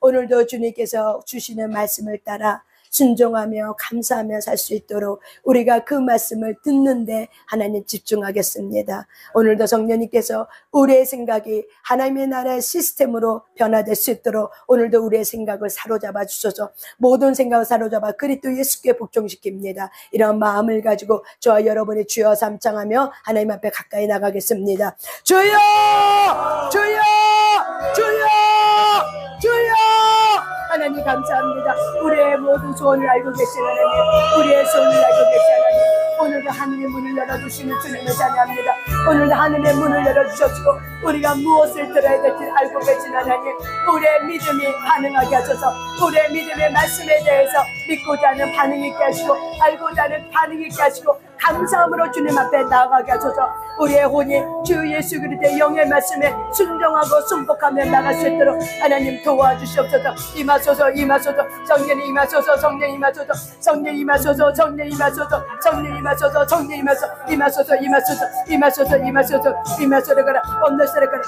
오늘도 주님께서 주시는 말씀을 따라 순종하며 감사하며 살 수 있도록 우리가 그 말씀을 듣는데 하나님 집중하겠습니다. 오늘도 성령님께서 우리의 생각이 하나님의 나라의 시스템으로 변화될 수 있도록 오늘도 우리의 생각을 사로잡아 주셔서 모든 생각을 사로잡아 그리스도 예수께 복종시킵니다. 이런 마음을 가지고 저와 여러분이 주여 삼창하며 하나님 앞에 가까이 나가겠습니다. 주여! 주여! 주여! 주여! 하나님 감사합니다. 우리의 모든 소원을 알고 계신 하나님, 우리의 소원을 알고 계신 하나님, 오늘도 하늘의 문을 열어주시는 주님을 찬양합니다. 오늘도 하늘의 문을 열어주셨고 우리가 무엇을 들어야 될지 알고 계신 하나님, 우리의 믿음이 반응하게 하셔서 우리의 믿음의 말씀에 대해서 믿고자 하는 반응이 있게 하시고 알고자 하는 반응이 있게 하시고 감사함으로 주님 앞에 나아가게 하셔서 우리의 혼이 주 예수 그리스도의 영의 말씀에 순종하고 순복하며 나갈 수 있도록 하나님 도와주시옵소서. 임하소서, 임하소서, 성령이 임하소서, 성령이 임하소서, 성령이 임하소서, 성령이 임하소서, 성령이 임하소서, 성령이 임하소서, 임하소서, 임하소서, 임하소서, 임하소서, 임하소서. 그라 언더스레가라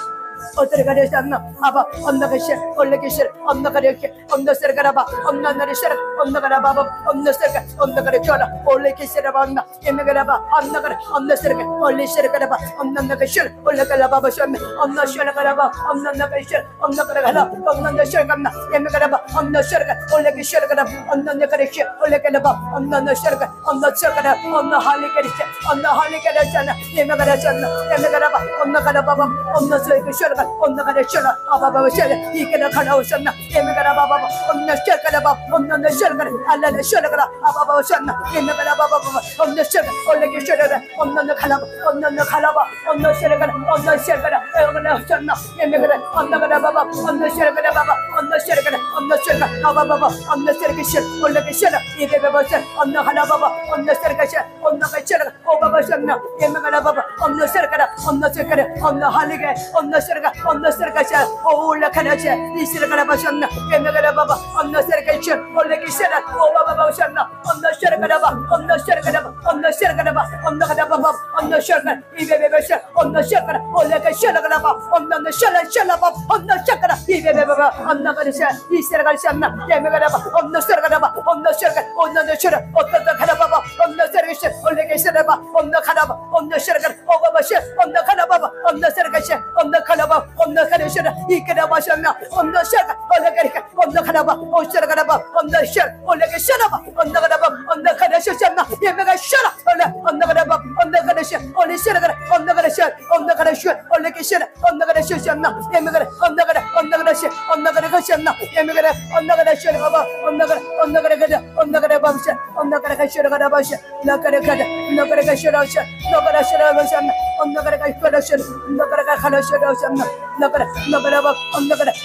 어떻게 가려지 않나 아바 언더가시 올레기시 언더가려게 언더스레가라바 언더나리시라 언더가라바바 언더스레가 언더가려라 올레기시라바나 예메가라바 언더가라 언더스레가 올레시라가라바 언더나가시 올레가라바바 셔메 언더시라가라바 언더나가시 언더가라라 언더나시라가나 예메가라바 언더시라가 올레기시라가라 언더나가리시 올레가라바 언더나시라가 언더시라가라 언더할리가리시 언더할리가라잖아 예메가라잖아 예메가라바 언더가라바바 언더스레가 언더가라셔라 아바바셔라 이게나 가나오셨나 예메가라바바 언더셔가라바 언더셔가라 알라셔가라 아바바셔나 예메가라바바 언더셔가 올레기셔라 언더가라바 언더가라바 언더셔가라 언더셔가라 에어가라셔나 예메가라 언더가라바바 언더셔가라바바 언더셔가라 언더셔가 아바바바 언더셔가시 올레기셔라 이게바바셔 언더가라바바 언더셔가시 언더가셔라 오바바셔나 예메가라바바 언더셔가라 언더셔가라 언더할리게 언더셔가 언더셔가시 올라가나시 이시라가라바셔나 예메가라바바 언더셔가시 올레기셔라 오바바바셔나 언더셔가라바 언더셔가라바 언더셔가라바 언더가라바바 언더셔가 이베베바셔 언더셔가라 올레가셔라가라바 언더셔라셔라바 언더셔가라 이베베바바 언더가리셔 이시라가리셔나 예메가라바 언더셔가라바 언더셔가 언더셔라 어떠다가라바바 언더셔가시 올레기셔라바 언더가라바 언더셔가 오바바셔 언더가라바바 언더셔가시 언더가라바 언더가리셔라 이게라바셔나 언더셔가 올레가리가 언더가라바 오셔라가라바 언더셔 올레기셔라바 언더가라바 언더가리셔나 예메가셔라 올레 언더가라바 언더가리셔 올레시라가라 언더가리셔 언더가리셔 올레기셔라 언더가리셔나 예메가라 언더가리셔 언더가리셔나 예메가라 언더가리셔라바 언더가리가자 언더가리바셔 언더가리가셔라가라바셔 나가라가자 나가라가셔라셔 나가라셔라바셔나 언더가리가셔라셔 언더가리가셔라셔나 나가라바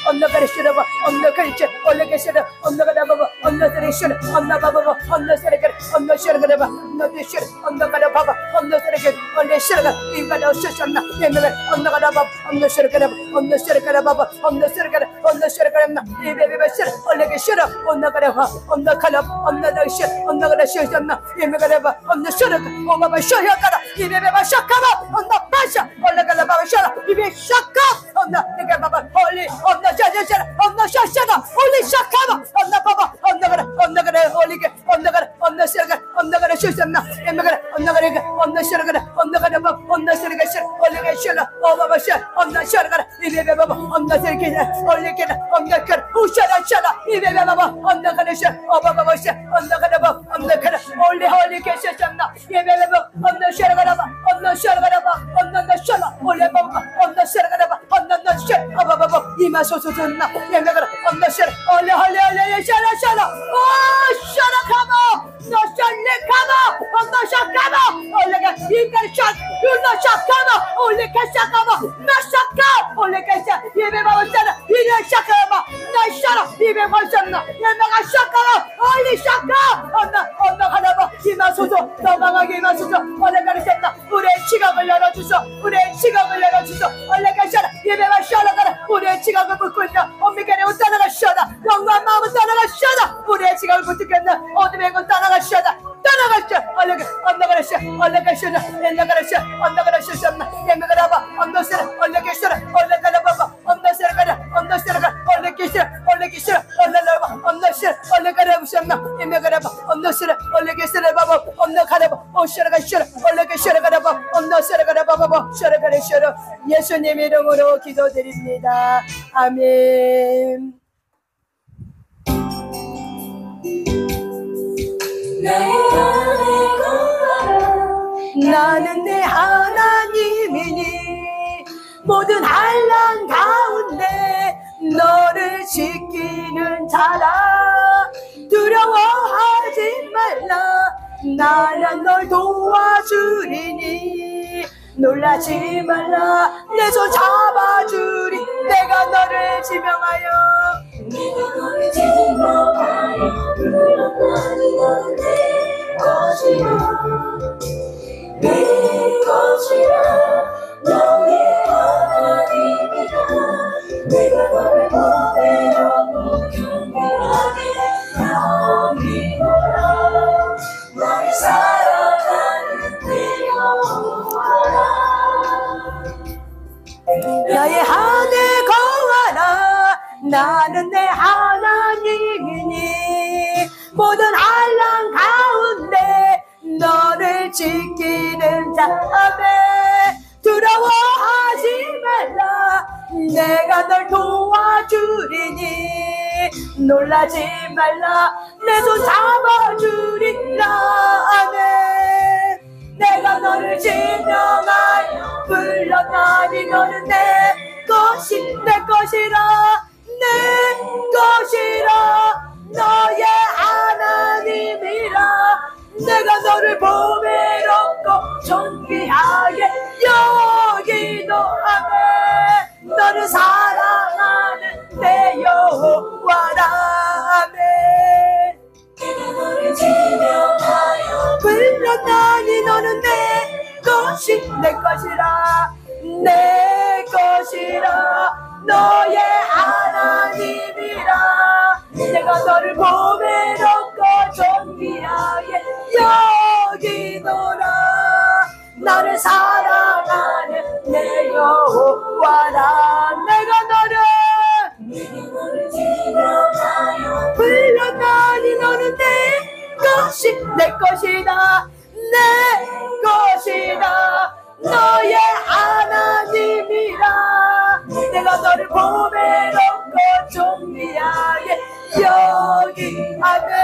언더가리셔라바 언더가리셔 올레기셔라 언더가라바바 언더가리셔 언더바바바 언더세레가 언더셔라가라바 언더셔 언더가라바바 언더세레가 올레셔라가 이가라셔나 예메가 언더가라바 언더셔라가라바 언더셔라가라바바 언더세레가 언더셔라가라나 이베베베셔 올레기셔라 언더가라바 언더칼라 언더다셔 언더가라셔나 예메가라바 언더셔라가 오바바셔야가라 이베베바셔카바 언더바셔 올레가라바셔라 이베샤카 언더가라바바 올리 언더셔셔라 언더셔셔라 올리샤카바 언더바바 언더가라 올리게 언더가라 언더셔가 언더가라 쇼셨나 예메가라 언더가라가 언더셔가라 언더가라바 언더셔가셔 올리게셔라 오바바셔 언더셔가라 이베베바바 언더셔게 올리게나 언더가라 우샤라셔라 이베베바바 언더가라셔 오바바바셔 언더가라바 언더가라 올리게셔잖나 예베베바 언더셔가라바 언더셔가라바 언더셔라 올레바바 언더셔가라바 언더셔 오바바바 이마소소존나 예메가라 언더셔 올레할레할레셔라셔라 오샤라카바 너셔레카바 언더셔카바 올레가 이가르샷 유너셔카바 올레카샤카바 나샤카 올레카샤 예베바바셔라 이레샤카바 나샤라 이베바셔나 예메가샤카바 올리샤카 언더하나바 이마소소 도망하게 이마소소 올레가르셨나 우리의 지각을 열어주소 우리의 지각을 열어주소 올레가샤라 예베바셔라가라 우리의 지각을 붙고 있다 엄미게네 따라가셔다 영광 마음을 따라가셔다 우리의 지각을 붙겠나 어둠의 건 따라가셔다 따라가셔 올레가 언더가라셔 올레가셔나 엔나가라셔 언더가라셔나 예메가라바 언더세라 올레게셔라 올레가라바바 언더세라가라 언더세라가 올레게셔 기시라 올라라바 언너시라 올라가라부시나 이메가라바 언너시라 올라게시라바바 언너가라바 오시라가시라 올라게시라가라바 언너시라가라바바 시라가레시라 예수님 이름으로 기도드립니다. 아멘. 나는 내 하나님이니 모든 환난 가운데 너를 지키는 자라. 두려워하지 말라. 나는 널 도와주리니 놀라지 말라. 내 손 잡아주리. 내가 너를 지명하여 내가 너를 지명하여 불러나니 너는 내 것이라. 내 것이라. 너의 하나님이라. 내가 너를 보배롭고 경배하게 여기노라. 나를 사랑하는 내 여호와라. 나의 하늘 거하라. 나는 내 하나님이니 모든 환난 가운데 너를 지키는 자매. 두려워하지 말라. 내가 널 도와주리니 놀라지 말라. 내 손 잡아주리라. 아멘. 내가 너를 지명하여 불러나니 너는 내 것이라. 내 것이라. 너의 하나님이라. 내가 너를 보배롭고 존귀하게 여기노라네. 너를 사랑하는 내 여호와라. 아멘. 내가 너를 지명하여 불러나니 너는 내 것이라. 내 것이라. 너의 하나님이라. 내가 너를 보배롭고 존귀하게 여기노라. 나를 사랑하는 내 여호와라. 내가 너를 지명하여 불러나니 너는 내 것이다. 내 것이다. 너의 하나님이라. 내가 너를 보배롭고 존귀하게 여기하네.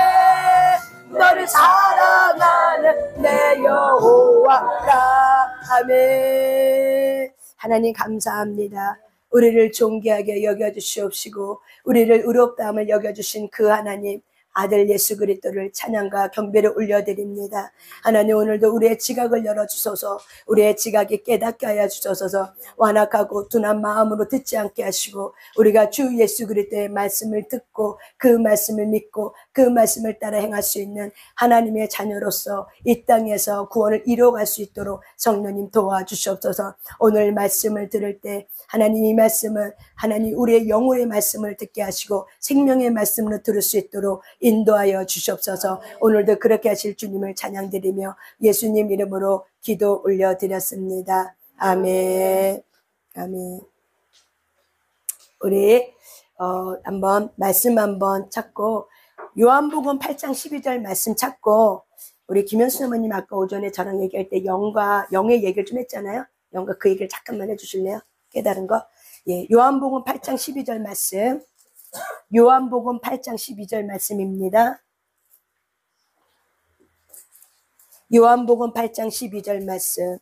너를 사랑하는 내 여호와라. 아멘. 하나님 감사합니다. 우리를 존귀하게 여겨주시옵시고 우리를 의롭다함을 여겨주신 그 하나님 아들 예수 그리스도를 찬양과 경배를 올려드립니다. 하나님 오늘도 우리의 지각을 열어주소서. 우리의 지각이 깨닫게 하여 주소서. 완악하고 둔한 마음으로 듣지 않게 하시고 우리가 주 예수 그리스도의 말씀을 듣고 그 말씀을 믿고 그 말씀을 따라 행할 수 있는 하나님의 자녀로서 이 땅에서 구원을 이루어갈 수 있도록 성령님 도와주시옵소서. 오늘 말씀을 들을 때 하나님 이 말씀은 하나님 우리의 영혼의 말씀을 듣게 하시고 생명의 말씀으로 들을 수 있도록 인도하여 주시옵소서. 오늘도 그렇게 하실 주님을 찬양드리며 예수님 이름으로 기도 올려드렸습니다. 아멘. 아멘. 우리 한번 말씀 한번 찾고 요한복음 8장 12절 말씀 찾고 우리 김현수 어머님 아까 오전에 저랑 얘기할 때 영의 얘기를 좀 했잖아요. 영과 그 얘기를 잠깐만 해주실래요? 깨달은 거. 예, 요한복음 8장 12절 말씀. 요한복음 8장 12절 말씀입니다. 요한복음 8장 12절 말씀.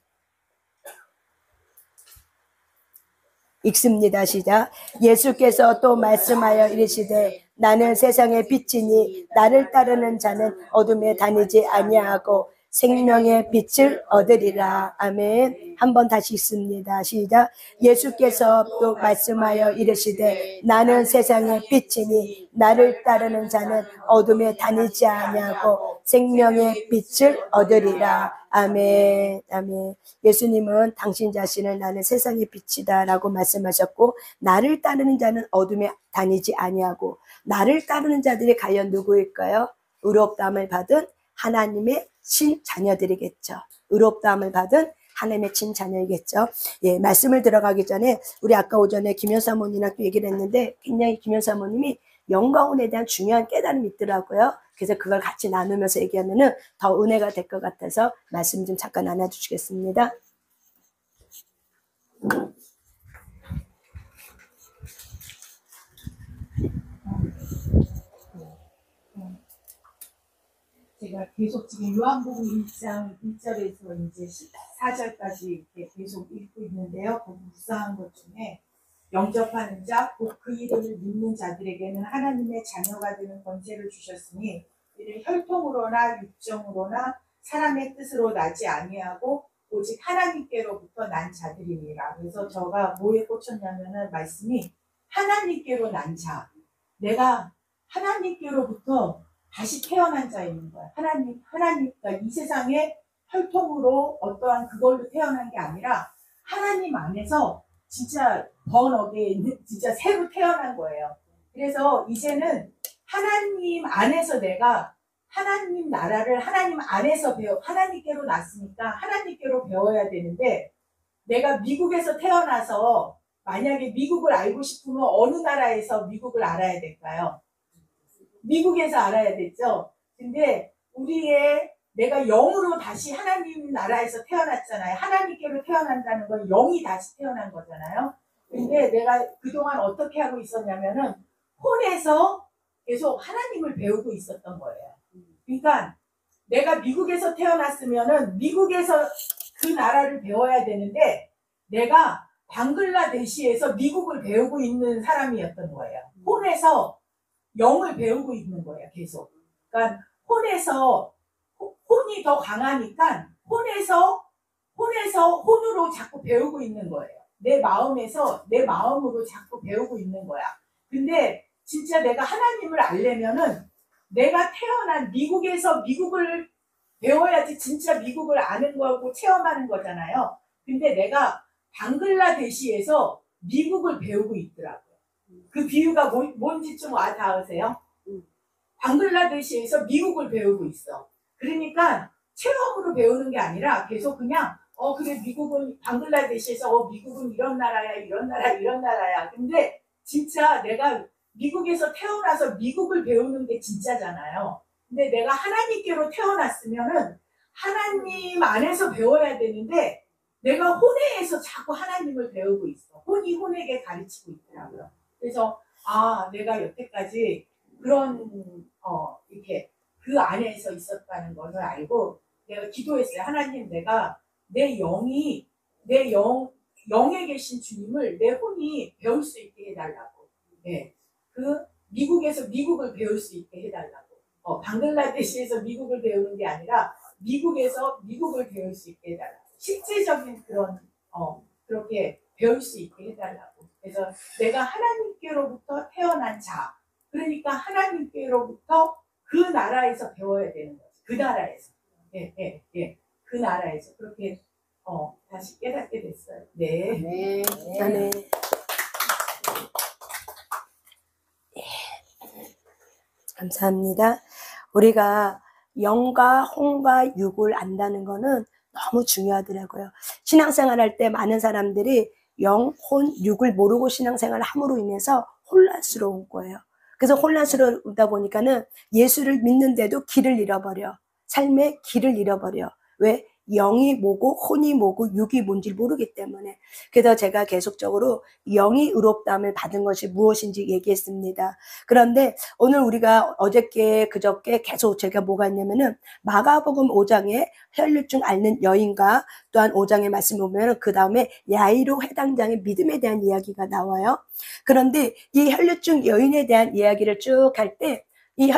읽습니다. 시작. 예수께서 또 말씀하여 이르시되 나는 세상의 빛이니 나를 따르는 자는 어둠에 다니지 아니하고 생명의 빛을 얻으리라. 아멘. 한번 다시 읽습니다. 시작. 예수께서 또 말씀하여 이르시되 나는 세상의 빛이니 나를 따르는 자는 어둠에 다니지 아니하고 생명의 빛을 얻으리라. 아멘. 아멘. 예수님은 당신 자신을 나는 세상의 빛이다 라고 말씀하셨고 나를 따르는 자는 어둠에 다니지 아니하고 나를 따르는 자들이 과연 누구일까요? 의롭다함을 받은 하나님의 친자녀들이겠죠. 의롭다함을 받은 하나님의 친자녀이겠죠. 예, 말씀을 들어가기 전에 우리 아까 오전에 김현수 사모님이랑 또 얘기를 했는데 굉장히 김현수 사모님이 영과 혼에 대한 중요한 깨달음이 있더라고요. 그래서 그걸 같이 나누면서 얘기하면은 더 은혜가 될 것 같아서 말씀 좀 잠깐 나눠주시겠습니다. 제가 계속 지금 요한복음 1장 1절에서 이제 14절까지 이렇게 계속 읽고 있는데요. 그 묵상한 것 중에 영접하는 자, 곧 그 이름을 믿는 자들에게는 하나님의 자녀가 되는 권세를 주셨으니 이를 혈통으로나 육정으로나 사람의 뜻으로 나지 아니하고 오직 하나님께로부터 난 자들이니라. 그래서 제가 뭐에 꽂혔냐면은 말씀이 하나님께로 난 자. 내가 하나님께로부터 다시 태어난 자인 거야. 그러니까 이 세상에 혈통으로 어떠한 그걸로 태어난 게 아니라 하나님 안에서 진짜 번어게 진짜 새로 태어난 거예요. 그래서 이제는 하나님 안에서 내가 하나님 나라를 하나님 안에서 하나님께로 났으니까 하나님께로 배워야 되는데 내가 미국에서 태어나서 만약에 미국을 알고 싶으면 어느 나라에서 미국을 알아야 될까요? 미국에서 알아야 됐죠. 근데 내가 영으로 다시 하나님 나라에서 태어났잖아요. 하나님께로 태어난다는 건 영이 다시 태어난 거잖아요. 근데 내가 그동안 어떻게 하고 있었냐면은 혼에서 계속 하나님을 배우고 있었던 거예요. 그러니까 내가 미국에서 태어났으면은 미국에서 그 나라를 배워야 되는데 내가 방글라데시에서 미국을 배우고 있는 사람이었던 거예요. 혼에서 영을 배우고 있는 거예요, 계속. 그러니까 혼이 더 강하니까 혼으로 자꾸 배우고 있는 거예요. 내 마음으로 자꾸 배우고 있는 거야. 근데 진짜 내가 하나님을 알려면은 내가 태어난 미국에서 미국을 배워야지 진짜 미국을 아는 거고 체험하는 거잖아요. 근데 내가 방글라데시에서 미국을 배우고 있더라고요. 그 비유가 뭔지 좀 닿으세요? 방글라데시에서 미국을 배우고 있어. 그러니까 체험으로 배우는 게 아니라 계속 그냥 그래 미국은 방글라데시에서 미국은 이런 나라야 이런 나라야. 근데 진짜 내가 미국에서 태어나서 미국을 배우는 게 진짜잖아요. 근데 내가 하나님께로 태어났으면은 하나님 안에서 배워야 되는데 내가 혼에서 자꾸 하나님을 배우고 있어. 혼이 혼에게 가르치고 있더라고요. 그래서 내가 여태까지 그런 이렇게 그 안에서 있었다는 것을 알고 내가 기도했어요. 하나님, 내가 내 영에 계신 주님을 내 혼이 배울 수 있게 해달라고. 네. 그 미국에서 미국을 배울 수 있게 해달라고. 방글라데시에서 미국을 배우는 게 아니라 미국에서 미국을 배울 수 있게 해달라고. 실제적인 그렇게 배울 수 있게 해달라고. 그래서 내가 하나님께로부터 태어난 자, 그러니까 하나님께로부터 그 나라에서 배워야 되는 거지. 그 나라에서. 그 나라에서. 그렇게, 다시 깨닫게 됐어요. 네. 네. 감사합니다. 우리가 영과 혼과 육을 안다는 거는 너무 중요하더라고요. 신앙생활 할 때 많은 사람들이 영, 혼, 육을 모르고 신앙생활을 함으로 인해서 혼란스러운 거예요. 그래서 혼란스러우다 보니까는 예수를 믿는데도 길을 잃어버려. 삶의 길을 잃어버려. 왜? 영이 뭐고 혼이 뭐고 육이 뭔지 모르기 때문에. 그래서 제가 계속적으로 영이 의롭다함을 받은 것이 무엇인지 얘기했습니다. 그런데 오늘 우리가 어저께 그저께 계속 제가 뭐가 있냐면은 마가복음 5장에 혈류증 앓는 여인과 또한 5장의 말씀 보면은 그 다음에 야이로 회당장의 믿음에 대한 이야기가 나와요. 그런데 이 혈류증 여인에 대한 이야기를 쭉 할 때 이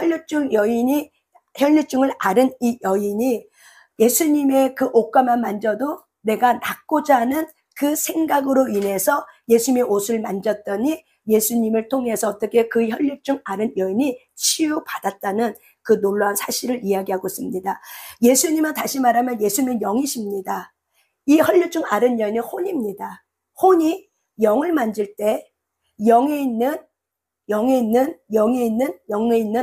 혈류증을 앓은 이 여인이 예수님의 그 옷가만 만져도 내가 낫고자 하는 그 생각으로 인해서 예수님의 옷을 만졌더니 예수님을 통해서 어떻게 그 혈류증 앓은 여인이 치유받았다는 그 놀라운 사실을 이야기하고 있습니다. 예수님은 다시 말하면 예수님은 영이십니다. 이 혈류증 앓은 여인은 혼입니다. 혼이 영을 만질 때 영에 있는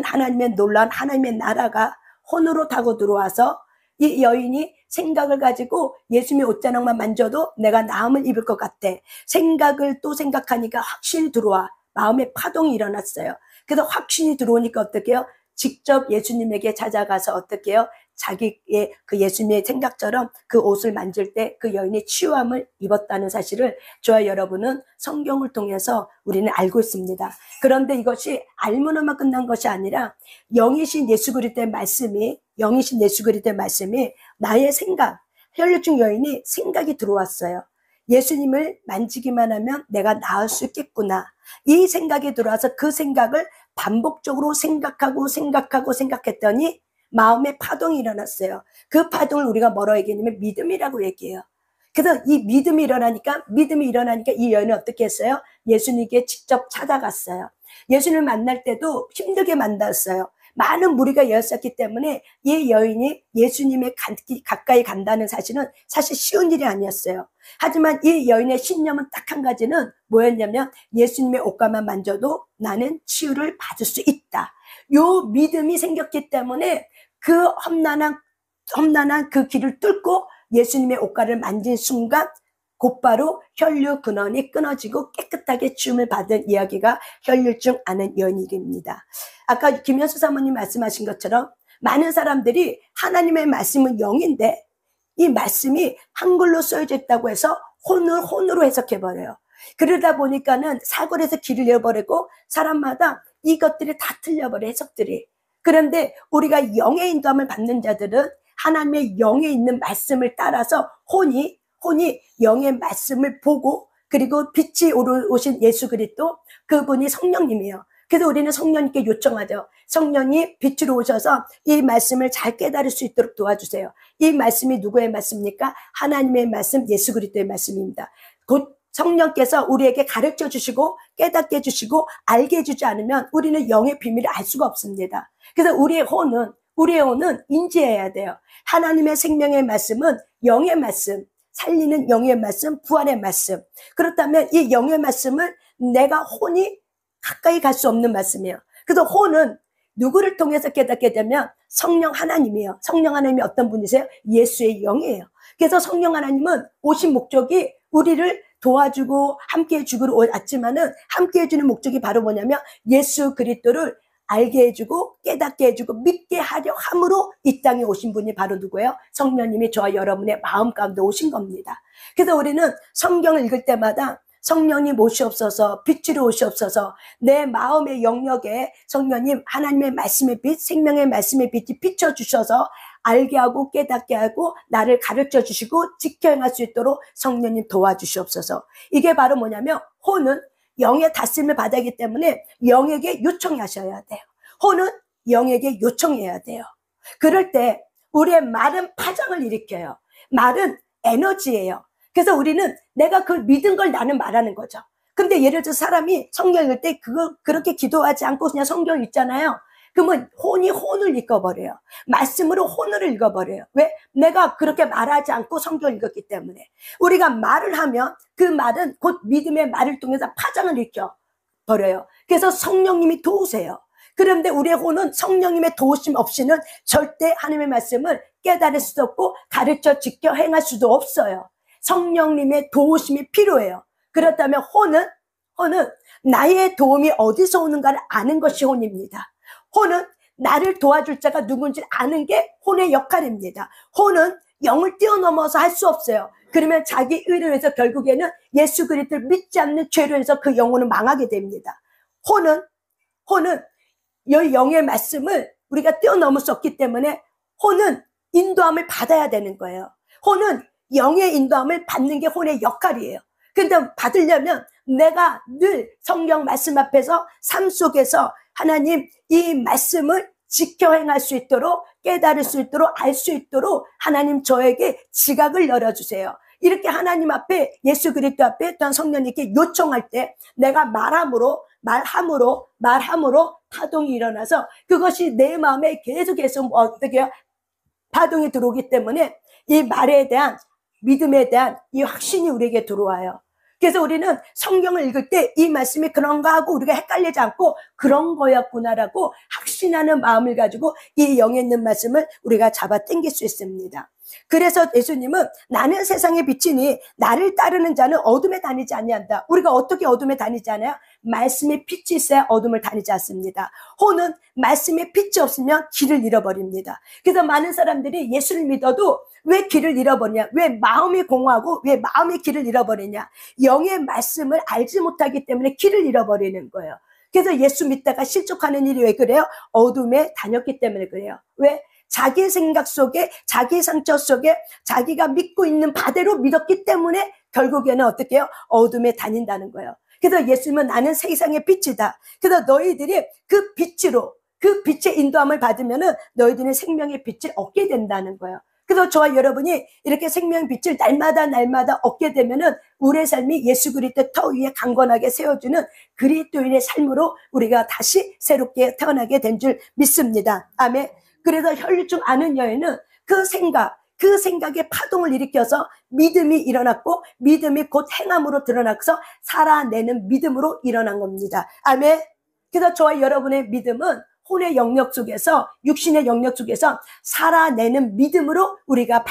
하나님의 놀라운 하나님의 나라가 혼으로 타고 들어와서 이 여인이 생각을 가지고 예수님의 옷자락만 만져도 내가 나음을 입을 것 같아. 생각을 또 생각하니까 확실히 들어와. 마음의 파동이 일어났어요. 그래서 확신이 들어오니까 어떻게 해요? 직접 예수님에게 찾아가서 어떻게 해요? 자기의 그 예수님의 생각처럼 그 옷을 만질 때 그 여인이 치유함을 입었다는 사실을 저와 여러분은 성경을 통해서 우리는 알고 있습니다. 그런데 이것이 알므로만 끝난 것이 아니라 영이신 예수 그리스도의 말씀이 나의 생각, 혈류증 여인이 생각이 들어왔어요. 예수님을 만지기만 하면 내가 나을 수 있겠구나. 이 생각이 들어와서 그 생각을 반복적으로 생각했더니 마음의 파동이 일어났어요. 그 파동을 우리가 뭐라고 얘기하냐면 믿음이라고 얘기해요. 그래서 이 믿음이 일어나니까 이 여인은 어떻게 했어요? 예수님께 직접 찾아갔어요. 예수님을 만날 때도 힘들게 만났어요. 많은 무리가 여였었기 때문에 이 여인이 예수님의 가까이 간다는 사실은 사실 쉬운 일이 아니었어요. 하지만 이 여인의 신념은 딱 한 가지는 뭐였냐면 예수님의 옷가만 만져도 나는 치유를 받을 수 있다. 요 믿음이 생겼기 때문에 그 험난한 그 길을 뚫고 예수님의 옷가를 만진 순간 곧바로 혈류 근원이 끊어지고 깨끗하게 치유를 받은 이야기가 혈류증 앓는 여인입니다. 아까 김현수 사모님 말씀하신 것처럼 많은 사람들이 하나님의 말씀은 영인데 이 말씀이 한글로 써져 있다고 해서 혼으로 해석해버려요. 그러다 보니까는 사골에서 길을 잃어버리고 사람마다 이것들이 다 틀려버려 해석들이. 그런데 우리가 영의 인도함을 받는 자들은 하나님의 영에 있는 말씀을 따라서 혼이 영의 말씀을 보고 그리고 빛이 오신 예수 그리스도 그분이 성령님이에요. 그래서 우리는 성령님께 요청하죠. 성령이 빛으로 오셔서 이 말씀을 잘 깨달을 수 있도록 도와주세요. 이 말씀이 누구의 말씀입니까? 하나님의 말씀, 예수 그리스도의 말씀입니다. 곧 성령께서 우리에게 가르쳐 주시고 깨닫게 해주시고 알게 해주지 않으면 우리는 영의 비밀을 알 수가 없습니다. 그래서 우리의 혼은 인지해야 돼요. 하나님의 생명의 말씀은 영의 말씀, 살리는 영의 말씀, 부활의 말씀. 그렇다면 이 영의 말씀을 내가 혼이 가까이 갈 수 없는 말씀이에요. 그래서 혼은 누구를 통해서 깨닫게 되면 성령 하나님이에요. 성령 하나님이 어떤 분이세요? 예수의 영이에요. 그래서 성령 하나님은 오신 목적이 우리를 도와주고 함께 해주기로 왔지만은 함께 해주는 목적이 바로 뭐냐면 예수 그리스도를 알게 해주고 깨닫게 해주고 믿게 하려 함으로 이 땅에 오신 분이 바로 누구예요? 성령님이 저와 여러분의 마음 가운데 오신 겁니다. 그래서 우리는 성경을 읽을 때마다 성령님 오시옵소서, 빛으로 오시옵소서, 내 마음의 영역에 성령님 하나님의 말씀의 빛, 생명의 말씀의 빛이 비춰주셔서 알게 하고 깨닫게 하고 나를 가르쳐 주시고 지켜 행할 수 있도록 성령님 도와주시옵소서. 이게 바로 뭐냐면 혼은 영의 다스림을 받아야 하기 때문에 영에게 요청하셔야 돼요. 혼은 영에게 요청해야 돼요. 그럴 때 우리의 말은 파장을 일으켜요. 말은 에너지예요. 그래서 우리는 내가 그 믿은 걸 나는 말하는 거죠. 근데 예를 들어 사람이 성경 읽을 때 그렇게 기도하지 않고 그냥 성경 읽잖아요. 그러면 혼이 혼을 읽어버려요. 말씀으로 혼을 읽어버려요. 왜? 내가 그렇게 말하지 않고 성경을 읽었기 때문에. 우리가 말을 하면 그 말은 곧 믿음의 말을 통해서 파장을 일으켜버려요. 그래서 성령님이 도우세요. 그런데 우리의 혼은 성령님의 도우심 없이는 절대 하나님의 말씀을 깨달을 수도 없고 가르쳐 지켜 행할 수도 없어요. 성령님의 도우심이 필요해요. 그렇다면 혼은 나의 도움이 어디서 오는가를 아는 것이 혼입니다. 혼은 나를 도와줄 자가 누군지 아는 게 혼의 역할입니다. 혼은 영을 뛰어넘어서 할 수 없어요. 그러면 자기 의를 위해서 결국에는 예수 그리스도를 믿지 않는 죄로 해서 그 영혼은 망하게 됩니다. 혼은 이 영의 말씀을 우리가 뛰어넘을 수 없기 때문에 혼은 인도함을 받아야 되는 거예요. 혼은 영의 인도함을 받는 게 혼의 역할이에요. 근데 받으려면 내가 늘 성경 말씀 앞에서 삶 속에서 하나님 이 말씀을 지켜 행할 수 있도록 깨달을 수 있도록 알 수 있도록 하나님 저에게 지각을 열어주세요. 이렇게 하나님 앞에 예수 그리스도 앞에 또한 성령님께 요청할 때 내가 말함으로 파동이 일어나서 그것이 내 마음에 계속 어떻게 파동이 들어오기 때문에 이 말에 대한 믿음에 대한 이 확신이 우리에게 들어와요. 그래서 우리는 성경을 읽을 때 이 말씀이 그런가 하고 우리가 헷갈리지 않고 그런 거였구나라고 확신하는 마음을 가지고 이 영에 있는 말씀을 우리가 잡아 당길 수 있습니다. 그래서 예수님은 나는 세상의 빛이니 나를 따르는 자는 어둠에 다니지 아니한다. 우리가 어떻게 어둠에 다니지 않아요? 말씀의 빛이 있어야 어둠을 다니지 않습니다. 혼은 말씀의 빛이 없으면 길을 잃어버립니다. 그래서 많은 사람들이 예수를 믿어도 왜 길을 잃어버리냐? 왜 마음이 공허하고 왜 마음의 길을 잃어버리냐? 영의 말씀을 알지 못하기 때문에 길을 잃어버리는 거예요. 그래서 예수 믿다가 실족하는 일이 왜 그래요? 어둠에 다녔기 때문에 그래요. 왜? 자기 생각 속에, 자기 상처 속에 자기가 믿고 있는 바대로 믿었기 때문에 결국에는 어떻게 해요? 어둠에 다닌다는 거예요. 그래서 예수님은 나는 세상의 빛이다. 그래서 너희들이 그 빛으로, 그 빛의 인도함을 받으면은 너희들은 생명의 빛을 얻게 된다는 거예요. 그래서 저와 여러분이 이렇게 생명의 빛을 날마다 얻게 되면은 우리의 삶이 예수 그리스도의 터 위에 강건하게 세워주는 그리스도인의 삶으로 우리가 다시 새롭게 태어나게 된 줄 믿습니다. 아멘. 그래서 혈류증 아는 여인은 그 생각의 파동을 일으켜서 믿음이 일어났고 믿음이 곧 행함으로 드러나서 살아내는 믿음으로 일어난 겁니다. 아멘. 그래서 저와 여러분의 믿음은 혼의 영역 속에서, 육신의 영역 속에서 살아내는 믿음으로 우리가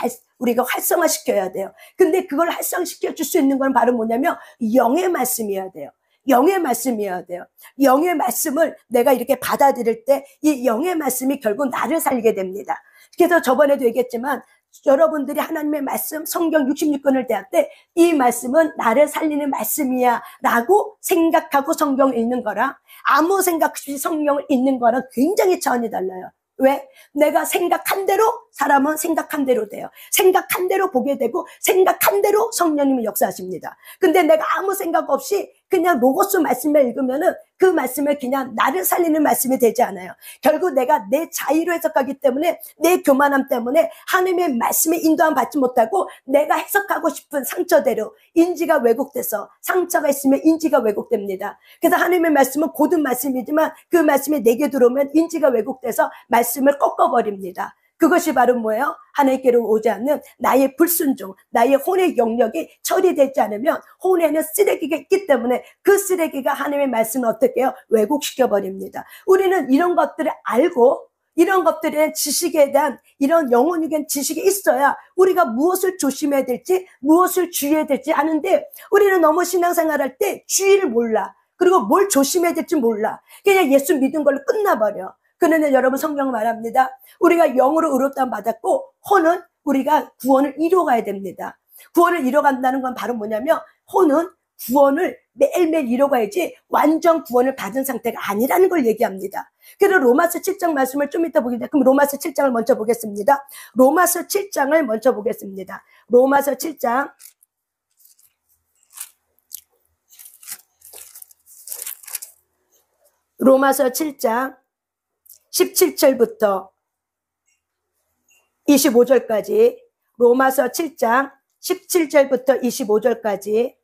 활성화시켜야 돼요. 근데 그걸 활성화시켜 줄 수 있는 건 바로 뭐냐면 영의 말씀이어야 돼요. 영의 말씀이어야 돼요. 영의 말씀을 내가 이렇게 받아들일 때 이 영의 말씀이 결국 나를 살게 됩니다. 그래서 저번에도 얘기했지만 여러분들이 하나님의 말씀 성경 66권을 대할 때 이 말씀은 나를 살리는 말씀이야 라고 생각하고 성경을 읽는 거랑 아무 생각 없이 성경을 읽는 거랑 굉장히 차원이 달라요. 왜? 내가 생각한 대로 사람은 생각한 대로 돼요. 생각한 대로 보게 되고 생각한 대로 성령님이 역사하십니다. 근데 내가 아무 생각 없이 그냥 로고스 말씀을 읽으면은 그 말씀을 그냥 나를 살리는 말씀이 되지 않아요. 결국 내가 내 자의로 해석하기 때문에 내 교만함 때문에 하나님의 말씀에 인도함 받지 못하고 내가 해석하고 싶은 상처대로 인지가 왜곡돼서 상처가 있으면 인지가 왜곡됩니다. 그래서 하나님의 말씀은 고든 말씀이지만 그 말씀이 내게 들어오면 인지가 왜곡돼서 말씀을 꺾어버립니다. 그것이 바로 뭐예요? 하나님께로 오지 않는 나의 불순종, 나의 혼의 영역이 처리되지 않으면 혼에는 쓰레기가 있기 때문에 그 쓰레기가 하나님의 말씀을 어떻게 해요? 왜곡시켜버립니다. 우리는 이런 것들을 알고 이런 것들의 지식에 대한 이런 영혼적인 지식이 있어야 우리가 무엇을 조심해야 될지 무엇을 주의해야 될지 아는데 우리는 너무 신앙생활할 때 주의를 몰라. 그리고 뭘 조심해야 될지 몰라. 그냥 예수 믿은 걸로 끝나버려. 그런데 여러분 성경 말합니다. 우리가 영으로 의롭다함 받았고 혼은 우리가 구원을 이뤄가야 됩니다. 구원을 이뤄간다는 건 바로 뭐냐면 혼은 구원을 매일매일 이뤄가야지 완전 구원을 받은 상태가 아니라는 걸 얘기합니다. 그래서 로마서 7장 말씀을 좀 이따 보겠습니다. 그럼 로마서 7장을 먼저 보겠습니다. 로마서 7장을 먼저 보겠습니다. 로마서 7장 로마서 7장 17절부터 25절까지 로마서 7장 17절부터 25절까지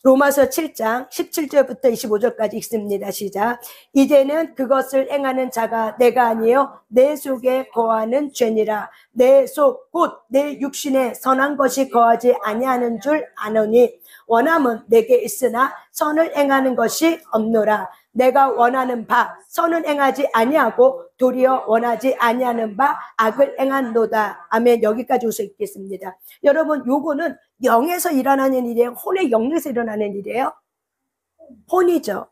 로마서 7장 17절부터 25절까지 읽습니다. 시작. 이제는 그것을 행하는 자가 내가 아니요 내 속에 거하는 죄니라. 내 속 곧 내 육신에 선한 것이 거하지 아니하는 줄 아노니 원함은 내게 있으나 선을 행하는 것이 없노라. 내가 원하는 바 선은 행하지 아니하고 도리어 원하지 아니하는 바 악을 행한도다. 아멘. 여기까지 우선 읽겠습니다. 여러분 요거는 영에서 일어나는 일이에요? 혼의 영에서 일어나는 일이에요? 혼이죠.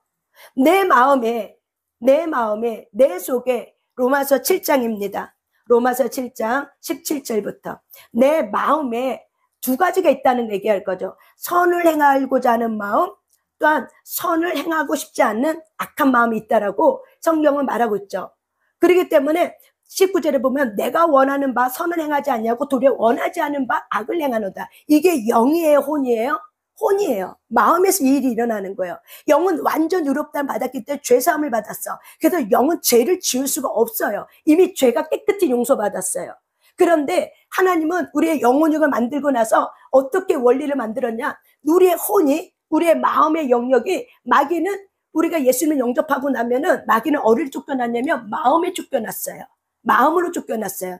내 마음에 내 속에 로마서 7장입니다. 로마서 7장 17절부터 내 마음에 두 가지가 있다는 얘기할 거죠. 선을 행하고자 하는 마음 또한 선을 행하고 싶지 않는 악한 마음이 있다라고 성경은 말하고 있죠. 그렇기 때문에 19절에 보면 내가 원하는 바 선을 행하지 아니하고 도리어 원하지 않은 바 악을 행하노다. 이게 영이에요, 혼이에요? 혼이에요. 마음에서 이 일이 일어나는 거예요. 영은 완전 의롭다함 받았기 때문에 죄사함을 받았어. 그래서 영은 죄를 지을 수가 없어요. 이미 죄가 깨끗이 용서받았어요. 그런데 하나님은 우리의 영혼육을 만들고 나서 어떻게 원리를 만들었냐? 우리의 혼이 우리의 마음의 영역이 마귀는 우리가 예수님을 영접하고 나면은 마귀는 어디를 쫓겨났냐면 마음에 쫓겨났어요. 마음으로 쫓겨났어요.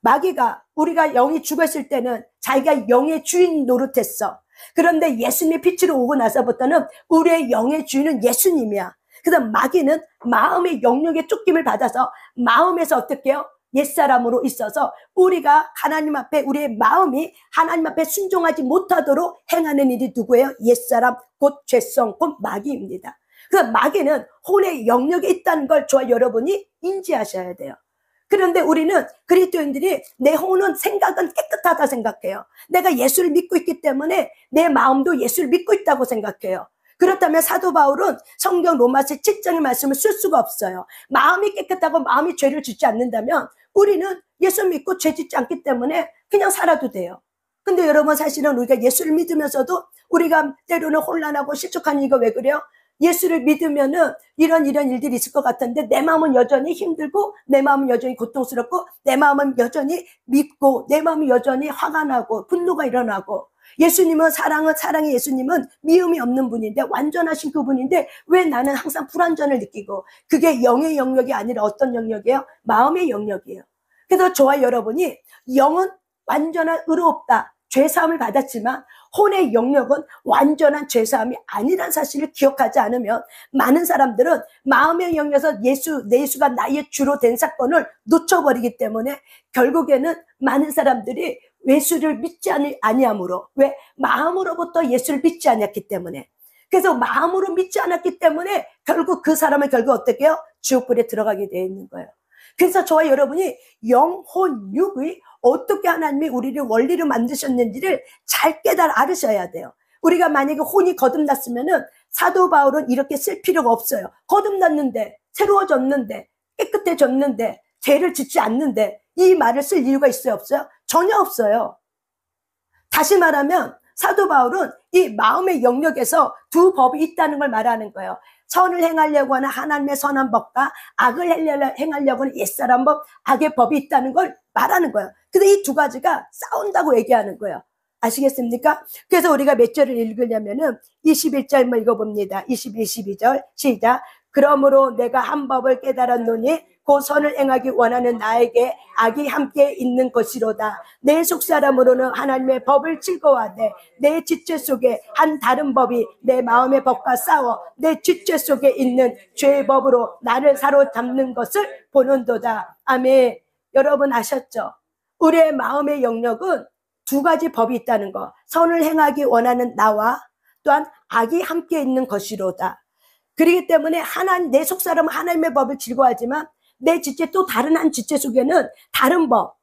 마귀가 우리가 영이 죽었을 때는 자기가 영의 주인 노릇했어. 그런데 예수님이 빛으로 오고 나서부터는 우리의 영의 주인은 예수님이야. 그래서 마귀는 마음의 영역의 쫓김을 받아서 마음에서 어떻게 해요? 옛사람으로 있어서 우리가 하나님 앞에 우리의 마음이 하나님 앞에 순종하지 못하도록 행하는 일이 누구예요? 옛사람, 곧 죄성, 곧 마귀입니다. 그래서 마귀는 혼의 영역에 있다는 걸 저와 여러분이 인지하셔야 돼요. 그런데 우리는 그리스도인들이 내 혼은 생각은 깨끗하다 생각해요. 내가 예수를 믿고 있기 때문에 내 마음도 예수를 믿고 있다고 생각해요. 그렇다면 사도 바울은 성경 로마서 7장의 말씀을 쓸 수가 없어요. 마음이 깨끗하고 마음이 죄를 짓지 않는다면 우리는 예수 믿고 죄 짓지 않기 때문에 그냥 살아도 돼요. 근데 여러분 사실은 우리가 예수를 믿으면서도 우리가 때로는 혼란하고 실족하는 이거 왜 그래요? 예수를 믿으면은 이런 일들이 있을 것 같은데 내 마음은 여전히 힘들고 내 마음은 여전히 고통스럽고 내 마음은 여전히 믿고 내 마음은 여전히 화가 나고 분노가 일어나고 예수님은 사랑의 예수님은 미움이 없는 분인데 완전하신 그분인데 왜 나는 항상 불완전을 느끼고 그게 영의 영역이 아니라 어떤 영역이에요? 마음의 영역이에요. 그래서 저와 여러분이 영은 완전한 의롭다. 죄사함을 받았지만 혼의 영역은 완전한 죄사함이 아니란 사실을 기억하지 않으면 많은 사람들은 마음의 영역에서 예수가 나의 주로 된 사건을 놓쳐버리기 때문에 결국에는 많은 사람들이 예수를 믿지 아니함으로 왜? 마음으로부터 예수를 믿지 않았기 때문에 그래서 마음으로 믿지 않았기 때문에 결국 그 사람은 결국 어떻게 해요? 지옥불에 들어가게 되어 있는 거예요. 그래서 저와 여러분이 영혼, 육의 어떻게 하나님이 우리를 원리로 만드셨는지를 잘 알으셔야 돼요. 우리가 만약에 혼이 거듭났으면은 사도 바울은 이렇게 쓸 필요가 없어요. 거듭났는데, 새로워졌는데, 깨끗해졌는데, 죄를 짓지 않는데 이 말을 쓸 이유가 있어요? 없어요? 전혀 없어요. 다시 말하면 사도 바울은 이 마음의 영역에서 두 법이 있다는 걸 말하는 거예요. 선을 행하려고 하는 하나님의 선한 법과 악을 행하려고 하는 옛사람 법, 악의 법이 있다는 걸 말하는 거예요. 근데 이 두 가지가 싸운다고 얘기하는 거예요. 아시겠습니까? 그래서 우리가 몇 절을 읽으려면은 21절 한번 읽어봅니다. 21, 22절 시작. 그러므로 내가 한 법을 깨달았노니 그 선을 행하기 원하는 나에게 악이 함께 있는 것이로다. 내 속사람으로는 하나님의 법을 즐거워하되 내 지체 속에 한 다른 법이 내 마음의 법과 싸워 내 지체 속에 있는 죄의 법으로 나를 사로잡는 것을 보는도다. 아멘. 여러분 아셨죠? 우리의 마음의 영역은 두 가지 법이 있다는 거. 선을 행하기 원하는 나와 또한 악이 함께 있는 것이로다. 그렇기 때문에 내 속사람은 하나님의 법을 즐거워하지만 내 지체 또 다른 한 지체 속에는 다른 법이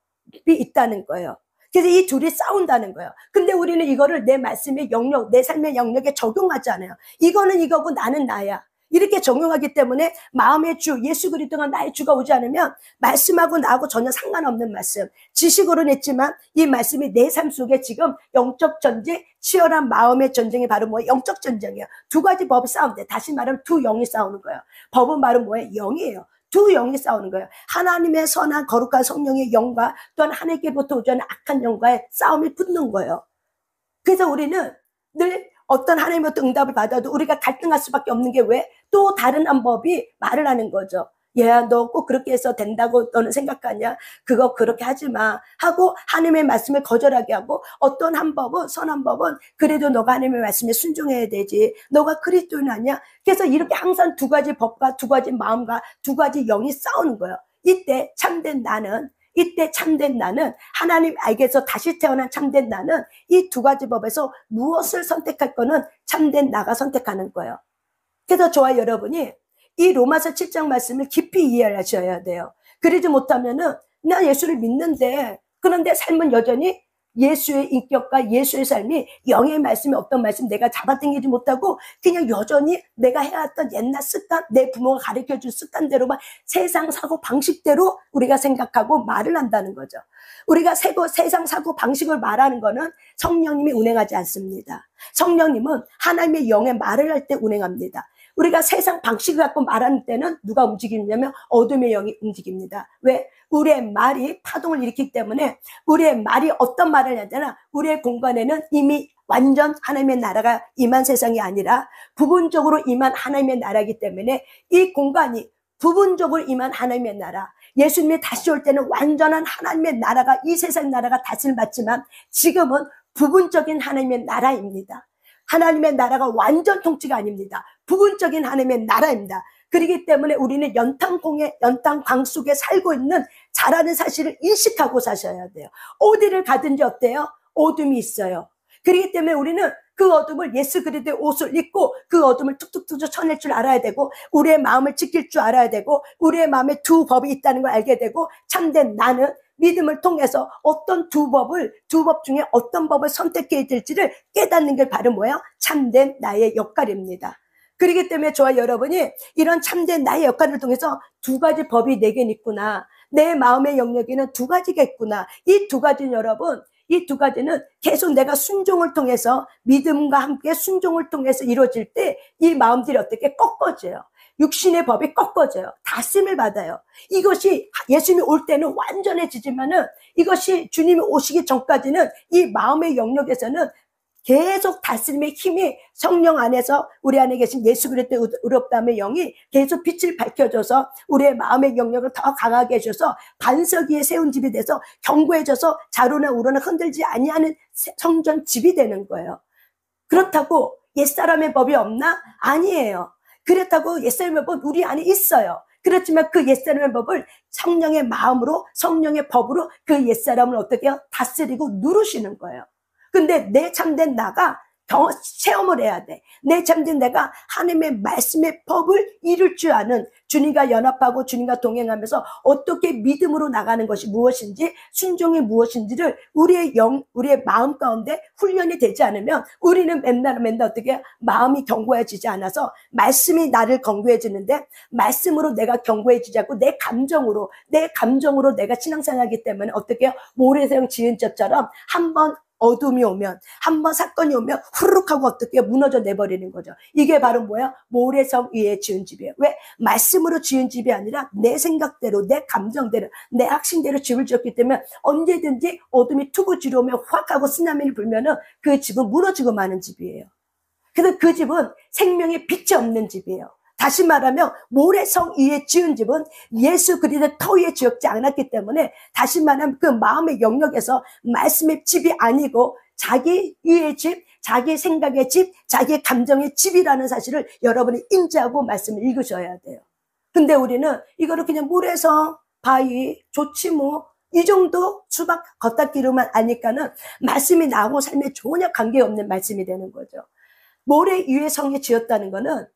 있다는 거예요. 그래서 이 둘이 싸운다는 거예요. 근데 우리는 이거를 내 말씀의 영역, 내 삶의 영역에 적용하지 않아요. 이거는 이거고 나는 나야. 이렇게 적용하기 때문에 마음의 주, 예수 그리스도가 나의 주가 오지 않으면 말씀하고 나하고 전혀 상관없는 말씀. 지식으로는 했지만 이 말씀이 내 삶 속에 지금 영적 전쟁, 치열한 마음의 전쟁이 바로 뭐예요? 영적 전쟁이에요. 두 가지 법이 싸우는데 다시 말하면 두 영이 싸우는 거예요. 법은 바로 뭐예요? 영이에요. 두 영이 싸우는 거예요. 하나님의 선한 거룩한 성령의 영과 또한 하나님께로부터 오지 않은 악한 영과의 싸움이 붙는 거예요. 그래서 우리는 늘 어떤 하나님으로부터 응답을 받아도 우리가 갈등할 수밖에 없는 게 왜? 또 다른 한 법이 말을 하는 거죠. 얘야 너 꼭 그렇게 해서 된다고 너는 생각하냐? 그거 그렇게 하지 마 하고 하나님의 말씀을 거절하게 하고 어떤 한 법은 선한 법은 그래도 너가 하나님의 말씀에 순종해야 되지. 너가 그리스도인 아니야? 그래서 이렇게 항상 두 가지 법과 두 가지 마음과 두 가지 영이 싸우는 거예요. 이때 참된 나는 하나님에게서 다시 태어난 참된 나는 이 두 가지 법에서 무엇을 선택할 거는 참된 나가 선택하는 거예요. 그래서 저와 여러분이 이 로마서 7장 말씀을 깊이 이해하셔야 돼요. 그러지 못하면은 나 예수를 믿는데 그런데 삶은 여전히 예수의 인격과 예수의 삶이 영의 말씀이 어떤 말씀 내가 잡아당기지 못하고 그냥 여전히 내가 해왔던 옛날 습관, 내 부모가 가르쳐준 습관대로만 세상 사고 방식대로 우리가 생각하고 말을 한다는 거죠. 우리가 세상 사고 방식을 말하는 거는 성령님이 운행하지 않습니다. 성령님은 하나님의 영의 말을 할 때 운행합니다. 우리가 세상 방식을 갖고 말하는 때는 누가 움직이냐면 어둠의 영이 움직입니다. 왜? 우리의 말이 파동을 일으키기 때문에 우리의 말이 어떤 말을 해야 되나? 우리의 공간에는 이미 완전 하나님의 나라가 임한 세상이 아니라 부분적으로 임한 하나님의 나라이기 때문에 이 공간이 부분적으로 임한 하나님의 나라, 예수님이 다시 올 때는 완전한 하나님의 나라가 이 세상 나라가 다스림을 받지만 지금은 부분적인 하나님의 나라입니다. 하나님의 나라가 완전 통치가 아닙니다. 부분적인 하나님의 나라입니다. 그렇기 때문에 우리는 연탄광 속에 살고 있는 자라는 사실을 인식하고 사셔야 돼요. 어디를 가든지 어때요? 어둠이 있어요. 그렇기 때문에 우리는 그 어둠을 예수 그리스도의 옷을 입고 그 어둠을 툭툭툭 쳐낼 줄 알아야 되고, 우리의 마음을 지킬 줄 알아야 되고, 우리의 마음에 두 법이 있다는 걸 알게 되고, 참된 나는 믿음을 통해서 어떤 두 법 중에 어떤 법을 선택해야 될지를 깨닫는 게 바로 뭐예요? 참된 나의 역할입니다. 그렇기 때문에 저와 여러분이 이런 참된 나의 역할을 통해서 두 가지 법이 내게 있구나, 내 마음의 영역에는 두 가지가 있구나. 이 두 가지는 여러분, 이 두 가지는 계속 내가 순종을 통해서, 믿음과 함께 순종을 통해서 이루어질 때 이 마음들이 어떻게 꺾어져요. 육신의 법이 꺾어져요. 다스림을 받아요. 이것이 예수님이 올 때는 완전해지지만은, 이것이 주님이 오시기 전까지는 이 마음의 영역에서는 계속 다스림의 힘이 성령 안에서 우리 안에 계신 예수 그리스도의 의롭다함의 영이 계속 빛을 밝혀줘서 우리의 마음의 영역을 더 강하게 해줘서 반석 위에 세운 집이 돼서 견고해져서 자로나 우로나 흔들지 아니하는 성전 집이 되는 거예요. 그렇다고 옛사람의 법이 없나? 아니에요. 그렇다고 옛사람의 법은 우리 안에 있어요. 그렇지만 그 옛사람의 법을 성령의 마음으로, 성령의 법으로 그 옛사람을 어떻게 해요? 다스리고 누르시는 거예요. 근데 내 참된 나가 체험을 해야 돼. 내 참된 내가 하나님의 말씀의 법을 이룰 줄 아는, 주님과 연합하고 주님과 동행하면서 어떻게 믿음으로 나가는 것이 무엇인지, 순종이 무엇인지를 우리의 마음 가운데 훈련이 되지 않으면 우리는 맨날 어떻게 마음이 견고해지지 않아서 말씀이 나를 견고해지는데, 말씀으로 내가 견고해지지 않고 내 감정으로 내가 신앙생활하기 때문에 어떻게 해요? 모래성 지은 집처럼 한번 어둠이 오면, 한번 사건이 오면 후루룩 하고 어떻게 무너져 내버리는 거죠. 이게 바로 뭐야? 모래성 위에 지은 집이에요. 왜? 말씀으로 지은 집이 아니라 내 생각대로, 내 감정대로, 내 확신대로 집을 지었기 때문에 언제든지 어둠이 투구 지르오면 확 하고 쓰나미를 불면은 그 집은 무너지고 마는 집이에요. 그래서 그 집은 생명의 빛이 없는 집이에요. 다시 말하면 모래성 위에 지은 집은 예수 그리스도의 터 위에 지었지 않았기 때문에, 다시 말하면 그 마음의 영역에서 말씀의 집이 아니고 자기 위의 집, 자기 생각의 집, 자기 감정의 집이라는 사실을 여러분이 인지하고 말씀을 읽으셔야 돼요. 근데 우리는 이거를 그냥 모래성, 바위, 좋지 뭐 이 정도 수박 겉핥기로만 아니까는 말씀이 나하고 삶에 전혀 관계없는 말씀이 되는 거죠. 모래 위에 성에 지었다는 거는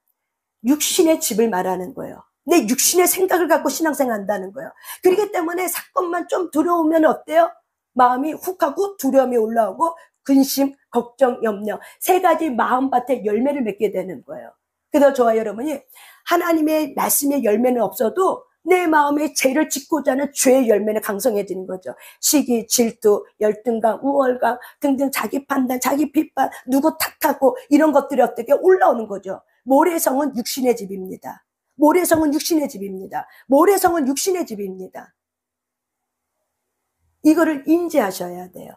육신의 집을 말하는 거예요. 내 육신의 생각을 갖고 신앙생활 한다는 거예요. 그렇기 때문에 사건만 좀 두려우면 어때요? 마음이 훅 하고 두려움이 올라오고 근심, 걱정, 염려, 세 가지 마음밭에 열매를 맺게 되는 거예요. 그래서 저와 여러분이 하나님의 말씀의 열매는 없어도 내 마음에 죄를 짓고자 하는 죄의 열매는 강성해지는 거죠. 시기, 질투, 열등감, 우월감 등등, 자기 판단, 자기 비판, 누구 탓하고 이런 것들이 어떻게 올라오는 거죠. 모래성은 육신의 집입니다. 모래성은 육신의 집입니다. 모래성은 육신의 집입니다. 이거를 인지하셔야 돼요.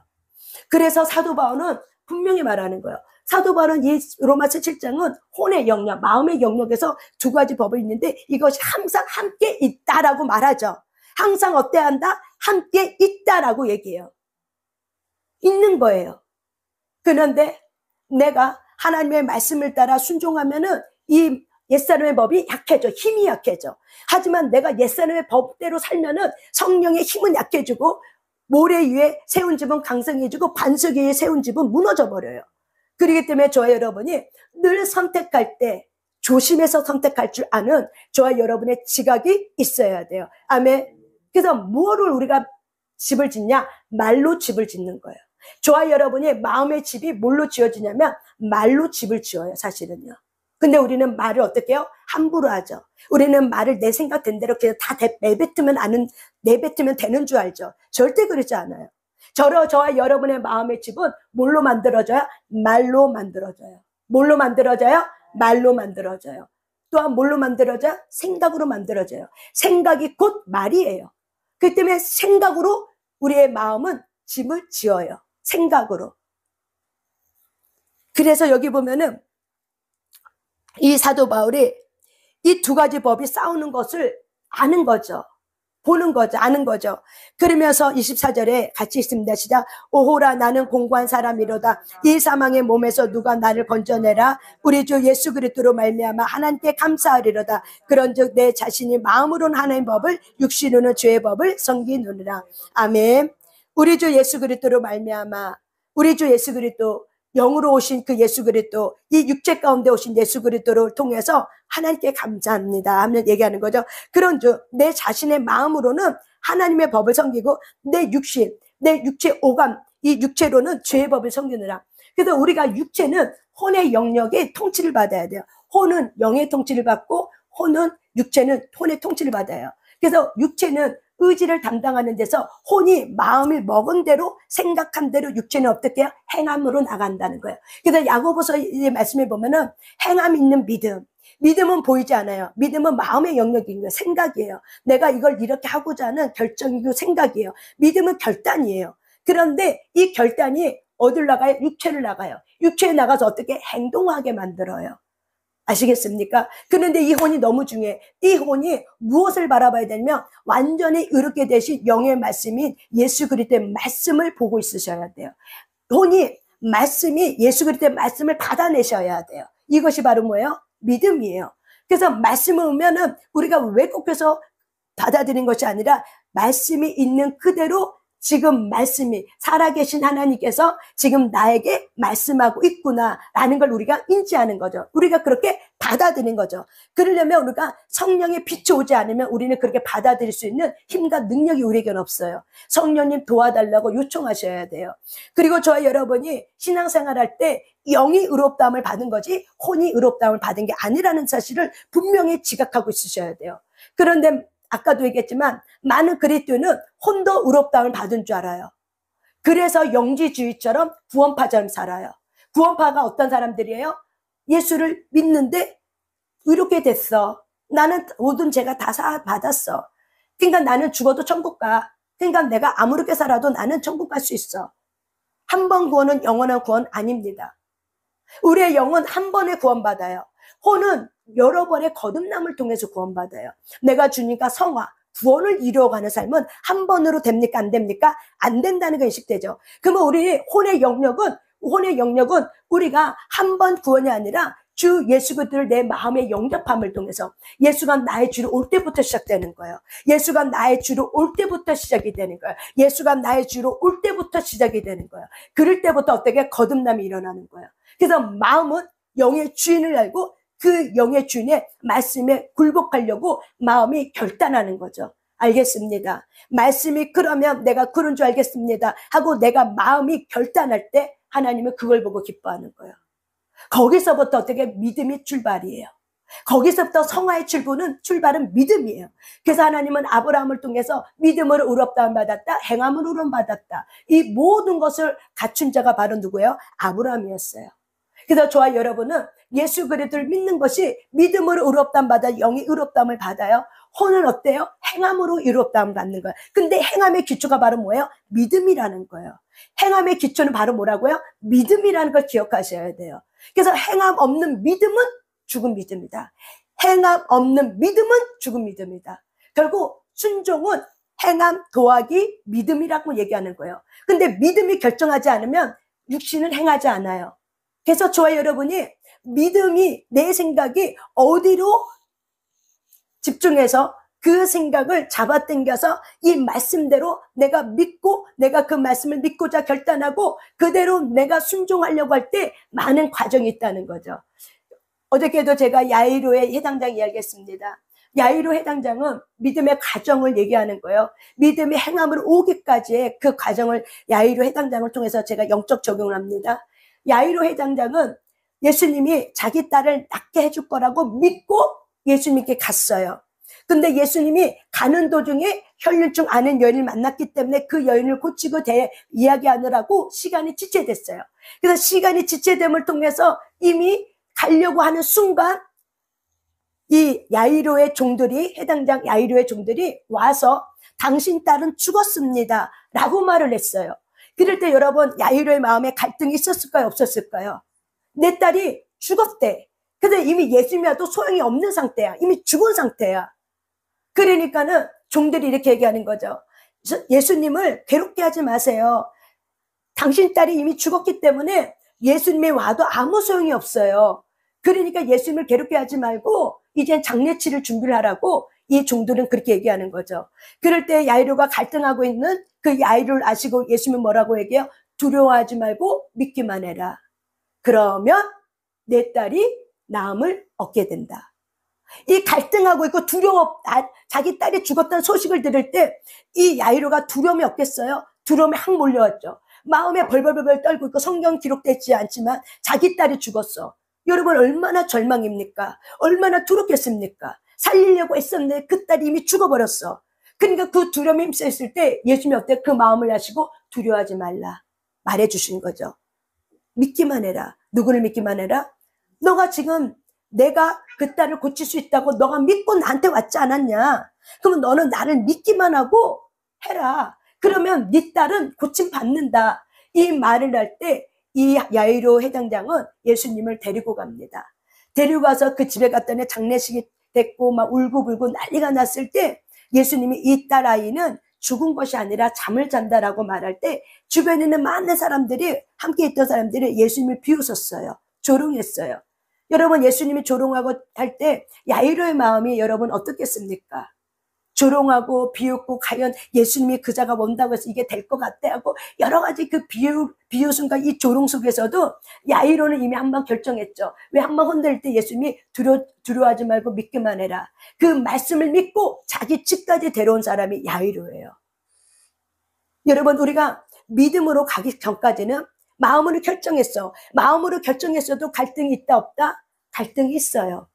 그래서 사도 바울은 분명히 말하는 거예요. 사도 바울은 이 로마서 7장은 혼의 영역, 마음의 영역에서 두 가지 법이 있는데 이것이 항상 함께 있다라고 말하죠. 항상 어때야 한다? 함께 있다라고 얘기해요. 있는 거예요. 그런데 내가 하나님의 말씀을 따라 순종하면은 이 옛사람의 법이 약해져, 힘이 약해져. 하지만 내가 옛사람의 법대로 살면은 성령의 힘은 약해지고 모래 위에 세운 집은 강성해지고 반석 위에 세운 집은 무너져 버려요. 그렇기 때문에 저와 여러분이 늘 선택할 때 조심해서 선택할 줄 아는 저와 여러분의 지각이 있어야 돼요. 아멘. 그래서 뭐를 우리가 집을 짓냐? 말로 집을 짓는 거예요. 저와 여러분의 마음의 집이 뭘로 지어지냐면 말로 집을 지어요, 사실은요. 근데 우리는 말을 어떻게 해요? 함부로 하죠. 우리는 말을 내 생각된 대로 그냥 다 내뱉으면 되는 줄 알죠. 절대 그러지 않아요. 저와 여러분의 마음의 집은 뭘로 만들어져요? 말로 만들어져요. 뭘로 만들어져요? 말로 만들어져요. 또한 뭘로 만들어져요? 생각으로 만들어져요. 생각이 곧 말이에요. 그 때문에 생각으로 우리의 마음은 집을 지어요. 생각으로. 그래서 여기 보면은 이 사도 바울이 이 두 가지 법이 싸우는 것을 아는 거죠. 보는 거죠. 아는 거죠. 그러면서 24절에 같이 있습니다. 시작. 오호라 나는 공고한 사람이로다. 이 사망의 몸에서 누가 나를 건져내라. 우리 주 예수 그리스도로 말미암아 하나님께 감사하리로다. 그런즉 내 자신이 마음으로는 하나님의 법을 육신으로는 죄의 법을 섬기느니라. 아멘. 우리 주 예수 그리스도로 말미암아 우리 주 예수 그리스도 영으로 오신 그 예수 그리스도, 이 육체 가운데 오신 예수 그리스도를 통해서 하나님께 감사합니다 하면 얘기하는 거죠. 그런즉 내 자신의 마음으로는 하나님의 법을 섬기고 내 육신, 내 육체 오감, 이 육체로는 죄의 법을 섬기느라. 그래서 우리가 육체는 혼의 영역에 통치를 받아야 돼요. 혼은 영의 통치를 받고 육체는 혼의 통치를 받아요. 그래서 육체는 의지를 담당하는 데서 혼이 마음을 먹은 대로 생각한 대로 육체는 어떻게 해요? 행함으로 나간다는 거예요. 그래서 야고보서의 말씀에 보면은 행함 있는 믿음. 믿음은 보이지 않아요. 믿음은 마음의 영역인 거예요. 생각이에요. 내가 이걸 이렇게 하고자 하는 결정이고 생각이에요. 믿음은 결단이에요. 그런데 이 결단이 어디를 나가요? 육체를 나가요. 육체에 나가서 어떻게 행동하게 만들어요. 아시겠습니까? 그런데 이 혼이 너무 중요해. 이 혼이 무엇을 바라봐야 되냐면 완전히 의롭게 되신 영의 말씀인 예수 그리스도의 말씀을 보고 있으셔야 돼요. 혼이 말씀이 예수 그리스도의 말씀을 받아내셔야 돼요. 이것이 바로 뭐예요? 믿음이에요. 그래서 말씀을 오면은 우리가 왜곡해서 받아들인 것이 아니라 말씀이 있는 그대로 지금 말씀이 살아계신 하나님께서 지금 나에게 말씀하고 있구나라는 걸 우리가 인지하는 거죠. 우리가 그렇게 받아들이는 거죠. 그러려면 우리가 성령의 빛이 오지 않으면 우리는 그렇게 받아들일 수 있는 힘과 능력이 우리에게는 없어요. 성령님 도와달라고 요청하셔야 돼요. 그리고 저와 여러분이 신앙생활할 때 영이 의롭다함을 받은 거지 혼이 의롭다함을 받은 게 아니라는 사실을 분명히 지각하고 있으셔야 돼요. 그런데 아까도 얘기했지만 많은 그리스도인은 혼도 의롭다함을 받은 줄 알아요. 그래서 영지주의처럼 구원파처럼 살아요. 구원파가 어떤 사람들이에요? 예수를 믿는데 의롭게 됐어. 나는 모든 죄가 다 받았어. 그러니까 나는 죽어도 천국 가. 그러니까 내가 아무렇게 살아도 나는 천국 갈 수 있어. 한 번 구원은 영원한 구원 아닙니다. 우리의 영은 한 번에 구원받아요. 혼은 여러 번의 거듭남을 통해서 구원받아요. 내가 주니까 성화, 구원을 이루어가는 삶은 한 번으로 됩니까? 안 됩니까? 안 된다는 게 인식되죠. 그러면 우리 혼의 영역은 우리가 한 번 구원이 아니라 주 예수 그리스도를 내 마음에 영접함을 통해서 예수가 나의 주로 올 때부터 시작되는 거예요. 예수가 나의 주로 올 때부터 시작이 되는 거예요. 예수가 나의 주로 올 때부터 시작이 되는 거예요. 그럴 때부터 어떻게 거듭남이 일어나는 거예요. 그래서 마음은 영의 주인을 알고 그 영의 주인의 말씀에 굴복하려고 마음이 결단하는 거죠. 알겠습니다. 말씀이 그러면 내가 그런 줄 알겠습니다 하고 내가 마음이 결단할 때 하나님은 그걸 보고 기뻐하는 거예요. 거기서부터 어떻게 믿음이 출발이에요. 거기서부터 성화의 출발은 믿음이에요. 그래서 하나님은 아브라함을 통해서 믿음으로 의롭다함을 받았다, 행함으로 의로움 받았다. 이 모든 것을 갖춘 자가 바로 누구예요? 아브라함이었어요. 그래서 저와 여러분은 예수 그리스도를 믿는 것이 믿음으로 의롭다함을 받아 영이 의롭다함을 받아요. 혼은 어때요? 행함으로 의롭다함을 받는 거예요. 근데 행함의 기초가 바로 뭐예요? 믿음이라는 거예요. 행함의 기초는 바로 뭐라고요? 믿음이라는 걸 기억하셔야 돼요. 그래서 행함 없는 믿음은 죽은 믿음이다. 행함 없는 믿음은 죽은 믿음이다. 결국 순종은 행함 더하기 믿음이라고 얘기하는 거예요. 근데 믿음이 결정하지 않으면 육신은 행하지 않아요. 그래서 저와 여러분이 믿음이 내 생각이 어디로 집중해서 그 생각을 잡아당겨서 이 말씀대로 내가 믿고 내가 그 말씀을 믿고자 결단하고 그대로 내가 순종하려고 할 때 많은 과정이 있다는 거죠. 어저께도 제가 야이로의 해당장 이야기했습니다. 야이로 해당장은 믿음의 과정을 얘기하는 거예요. 믿음이 행함으로 오기까지의 그 과정을 야이로 해당장을 통해서 제가 영적 적용을 합니다. 야이로 해당장은 예수님이 자기 딸을 낫게 해줄 거라고 믿고 예수님께 갔어요. 근데 예수님이 가는 도중에 혈류증 아는 여인을 만났기 때문에 그 여인을 고치고 이야기하느라고 시간이 지체됐어요. 그래서 시간이 지체됨을 통해서 이미 가려고 하는 순간 이 야이로의 종들이 해당장 야이로의 종들이 와서 당신 딸은 죽었습니다 라고 말을 했어요. 그럴 때 여러분 야이로의 마음에 갈등이 있었을까요? 없었을까요? 내 딸이 죽었대. 근데 이미 예수님이 와도 소용이 없는 상태야. 이미 죽은 상태야. 그러니까는 종들이 이렇게 얘기하는 거죠. 예수님을 괴롭게 하지 마세요. 당신 딸이 이미 죽었기 때문에 예수님이 와도 아무 소용이 없어요. 그러니까 예수님을 괴롭게 하지 말고 이젠 장례치를 준비를 하라고 이 종들은 그렇게 얘기하는 거죠. 그럴 때 야이로가 갈등하고 있는 그 야이로를 아시고 예수님은 뭐라고 얘기해요? 두려워하지 말고 믿기만 해라. 그러면 내 딸이 나음을 얻게 된다. 이 갈등하고 있고 자기 딸이 죽었다는 소식을 들을 때 이 야이로가 두려움이 없겠어요? 두려움이 확 몰려왔죠. 마음에 벌벌벌 떨고 있고 성경 기록되지 않지만 자기 딸이 죽었어. 여러분 얼마나 절망입니까? 얼마나 두렵겠습니까? 살리려고 했었는데 그 딸이 이미 죽어버렸어. 그러니까 그 두려움이 힘쓰였을 때 예수님이 어때? 그 마음을 하시고 두려워하지 말라 말해주신 거죠. 믿기만 해라. 누구를 믿기만 해라? 너가 지금 내가 그 딸을 고칠 수 있다고 너가 믿고 나한테 왔지 않았냐? 그러면 너는 나를 믿기만 하고 해라. 그러면 네 딸은 고침 받는다. 이 말을 할 때 이 야이로 회당장은 예수님을 데리고 갑니다. 데리고 가서 그 집에 갔더니 장례식이 됐고 막 울고불고 난리가 났을 때 예수님이 이 딸 아이는 죽은 것이 아니라 잠을 잔다라고 말할 때 주변에 있는 많은 사람들이 함께 있던 사람들이 예수님을 비웃었어요. 조롱했어요. 여러분 예수님이 조롱하고 할 때 야이로의 마음이 여러분 어떻겠습니까? 조롱하고 비웃고 과연 예수님이 그자가 온다고 해서 이게 될 것 같아 하고 여러 가지 그 비웃음과 이 조롱 속에서도 야이로는 이미 한번 결정했죠. 왜 한번 혼낼 때 예수님이 두려워하지 말고 믿기만 해라. 그 말씀을 믿고 자기 집까지 데려온 사람이 야이로예요. 여러분 우리가 믿음으로 가기 전까지는 마음으로 결정했어. 마음으로 결정했어도 갈등이 있다 없다? 갈등이 있어요.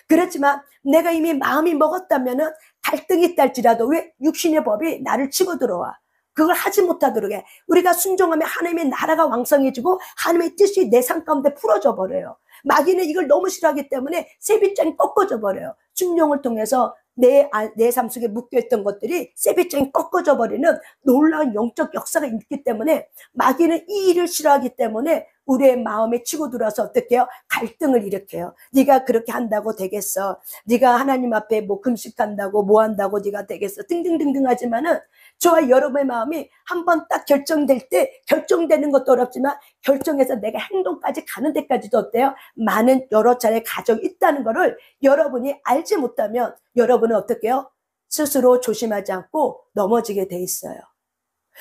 그렇지만 내가 이미 마음이 먹었다면은 갈등이 있다 할지라도 왜 육신의 법이 나를 치고 들어와. 그걸 하지 못하도록 해. 우리가 순종하면 하나님의 나라가 왕성해지고 하나님의 뜻이 내 삶 가운데 풀어져 버려요. 마귀는 이걸 너무 싫어하기 때문에 세빛장이 꺾어져 버려요. 순종을 통해서 내 삶 속에 묶여있던 것들이 세빛장이 꺾어져 버리는 놀라운 영적 역사가 있기 때문에 마귀는 이 일을 싫어하기 때문에 우리의 마음에 치고 들어와서 어떻게 해요? 갈등을 일으켜요. 네가 그렇게 한다고 되겠어. 네가 하나님 앞에 뭐 금식한다고 뭐 한다고 네가 되겠어. 등등등등 하지만은 저와 여러분의 마음이 한번 딱 결정될 때 결정되는 것도 어렵지만 결정해서 내가 행동까지 가는 데까지도 어때요? 많은 여러 차례 과정이 있다는 거를 여러분이 알지 못하면 여러분은 어떻게 해요? 스스로 조심하지 않고 넘어지게 돼 있어요.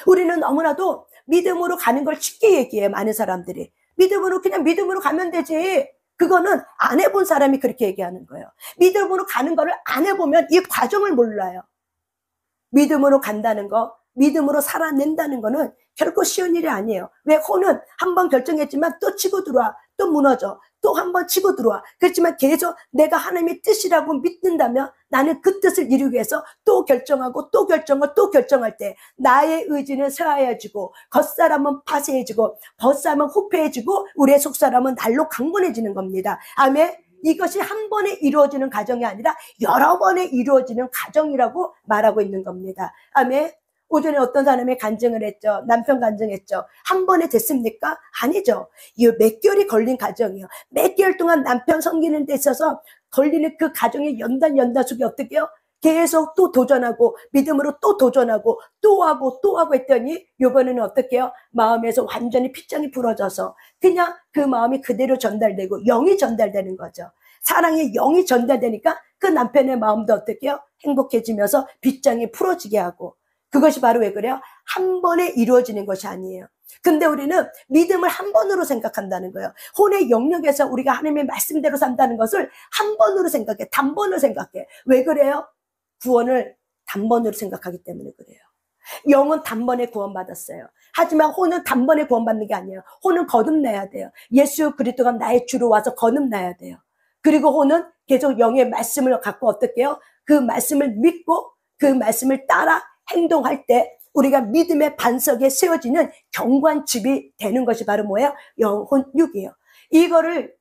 우리는 너무나도 믿음으로 가는 걸 쉽게 얘기해. 많은 사람들이 믿음으로 그냥 믿음으로 가면 되지. 그거는 안 해본 사람이 그렇게 얘기하는 거예요. 믿음으로 가는 거를 안 해보면 이 과정을 몰라요. 믿음으로 간다는 거, 믿음으로 살아낸다는 거는 결코 쉬운 일이 아니에요. 왜? 혼은 한번 결정했지만 또 치고 들어와, 또 무너져, 또 한번 치고 들어와. 그렇지만 계속 내가 하나님의 뜻이라고 믿는다면 나는 그 뜻을 이루기 위해서 또 결정하고 또 결정하고 또 결정할 때 나의 의지는 새하얘지고 겉사람은 파쇄해지고 벗사람은 후패해지고 우리의 속사람은 날로 강건해지는 겁니다. 아멘. 이것이 한 번에 이루어지는 과정이 아니라 여러 번에 이루어지는 과정이라고 말하고 있는 겁니다. 아멘. 오전에 어떤 사람이 간증을 했죠. 남편 간증했죠. 한 번에 됐습니까? 아니죠. 이 몇 개월이 걸린 과정이에요. 몇 개월 동안 남편 섬기는 데 있어서 걸리는 그 과정의 연단 속에 어떻게 해요? 계속 또 도전하고 믿음으로 또 도전하고 또 하고 했더니 이번에는 어떻게 해요? 마음에서 완전히 핏장이 부러져서 그냥 그 마음이 그대로 전달되고 영이 전달되는 거죠. 사랑의 영이 전달되니까 그 남편의 마음도 어떻게 해요? 행복해지면서 빗장이 풀어지게 하고. 그것이 바로 왜 그래요? 한 번에 이루어지는 것이 아니에요. 근데 우리는 믿음을 한 번으로 생각한다는 거예요. 혼의 영역에서 우리가 하나님의 말씀대로 산다는 것을 한 번으로 생각해. 단번으로 생각해. 왜 그래요? 구원을 단번으로 생각하기 때문에 그래요. 영은 단번에 구원받았어요. 하지만 혼은 단번에 구원받는 게 아니에요. 혼은 거듭나야 돼요. 예수 그리스도가 나의 주로 와서 거듭나야 돼요. 그리고 혼은 계속 영의 말씀을 갖고 어떻게 해요? 그 말씀을 믿고 그 말씀을 따라 행동할 때 우리가 믿음의 반석에 세워지는 경관집이 되는 것이 바로 뭐예요? 영혼육이에요. 이거를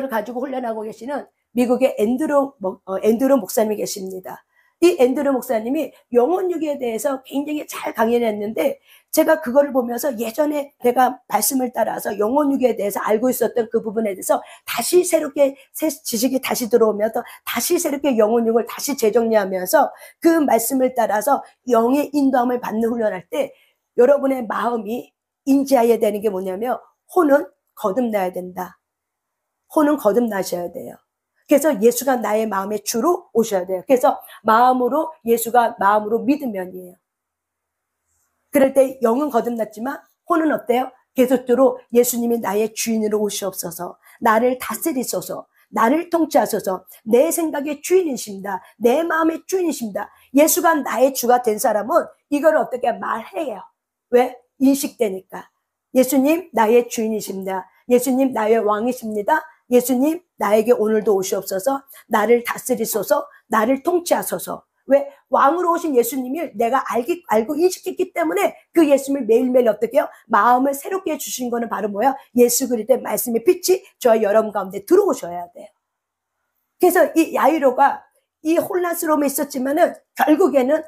가지고 훈련하고 계시는 미국의 앤드루 목사님이 계십니다. 이 앤드류 목사님이 영혼육에 대해서 굉장히 잘 강연을 했는데 제가 그거를 보면서 예전에 내가 말씀을 따라서 영혼육에 대해서 알고 있었던 그 부분에 대해서 다시 새롭게 새 지식이 다시 들어오면서 다시 새롭게 영혼육을 다시 재정리하면서 그 말씀을 따라서 영의 인도함을 받는 훈련할 때 여러분의 마음이 인지해야 되는 게 뭐냐면 혼은 거듭나야 된다. 혼은 거듭나셔야 돼요. 그래서 예수가 나의 마음의 주로 오셔야 돼요. 그래서 마음으로 예수가 마음으로 믿으면이에요. 그럴 때 영은 거듭났지만 혼은 어때요? 계속적으로 예수님이 나의 주인으로 오시옵소서. 나를 다스리소서. 나를 통치하소서. 내 생각의 주인이십니다. 내 마음의 주인이십니다. 예수가 나의 주가 된 사람은 이걸 어떻게 말해요? 왜? 인식되니까. 예수님 나의 주인이십니다. 예수님 나의 왕이십니다. 예수님 나에게 오늘도 오시옵소서. 나를 다스리소서. 나를 통치하소서. 왜? 왕으로 오신 예수님을 내가 알고 인식했기 때문에 그 예수님을 매일매일 어떻게 해요? 마음을 새롭게 해주신 거는 바로 뭐야? 예수 그리스도의 말씀의 빛이 저와 여러분 가운데 들어오셔야 돼요. 그래서 이 야이로가 이 혼란스러움에 있었지만은 결국에는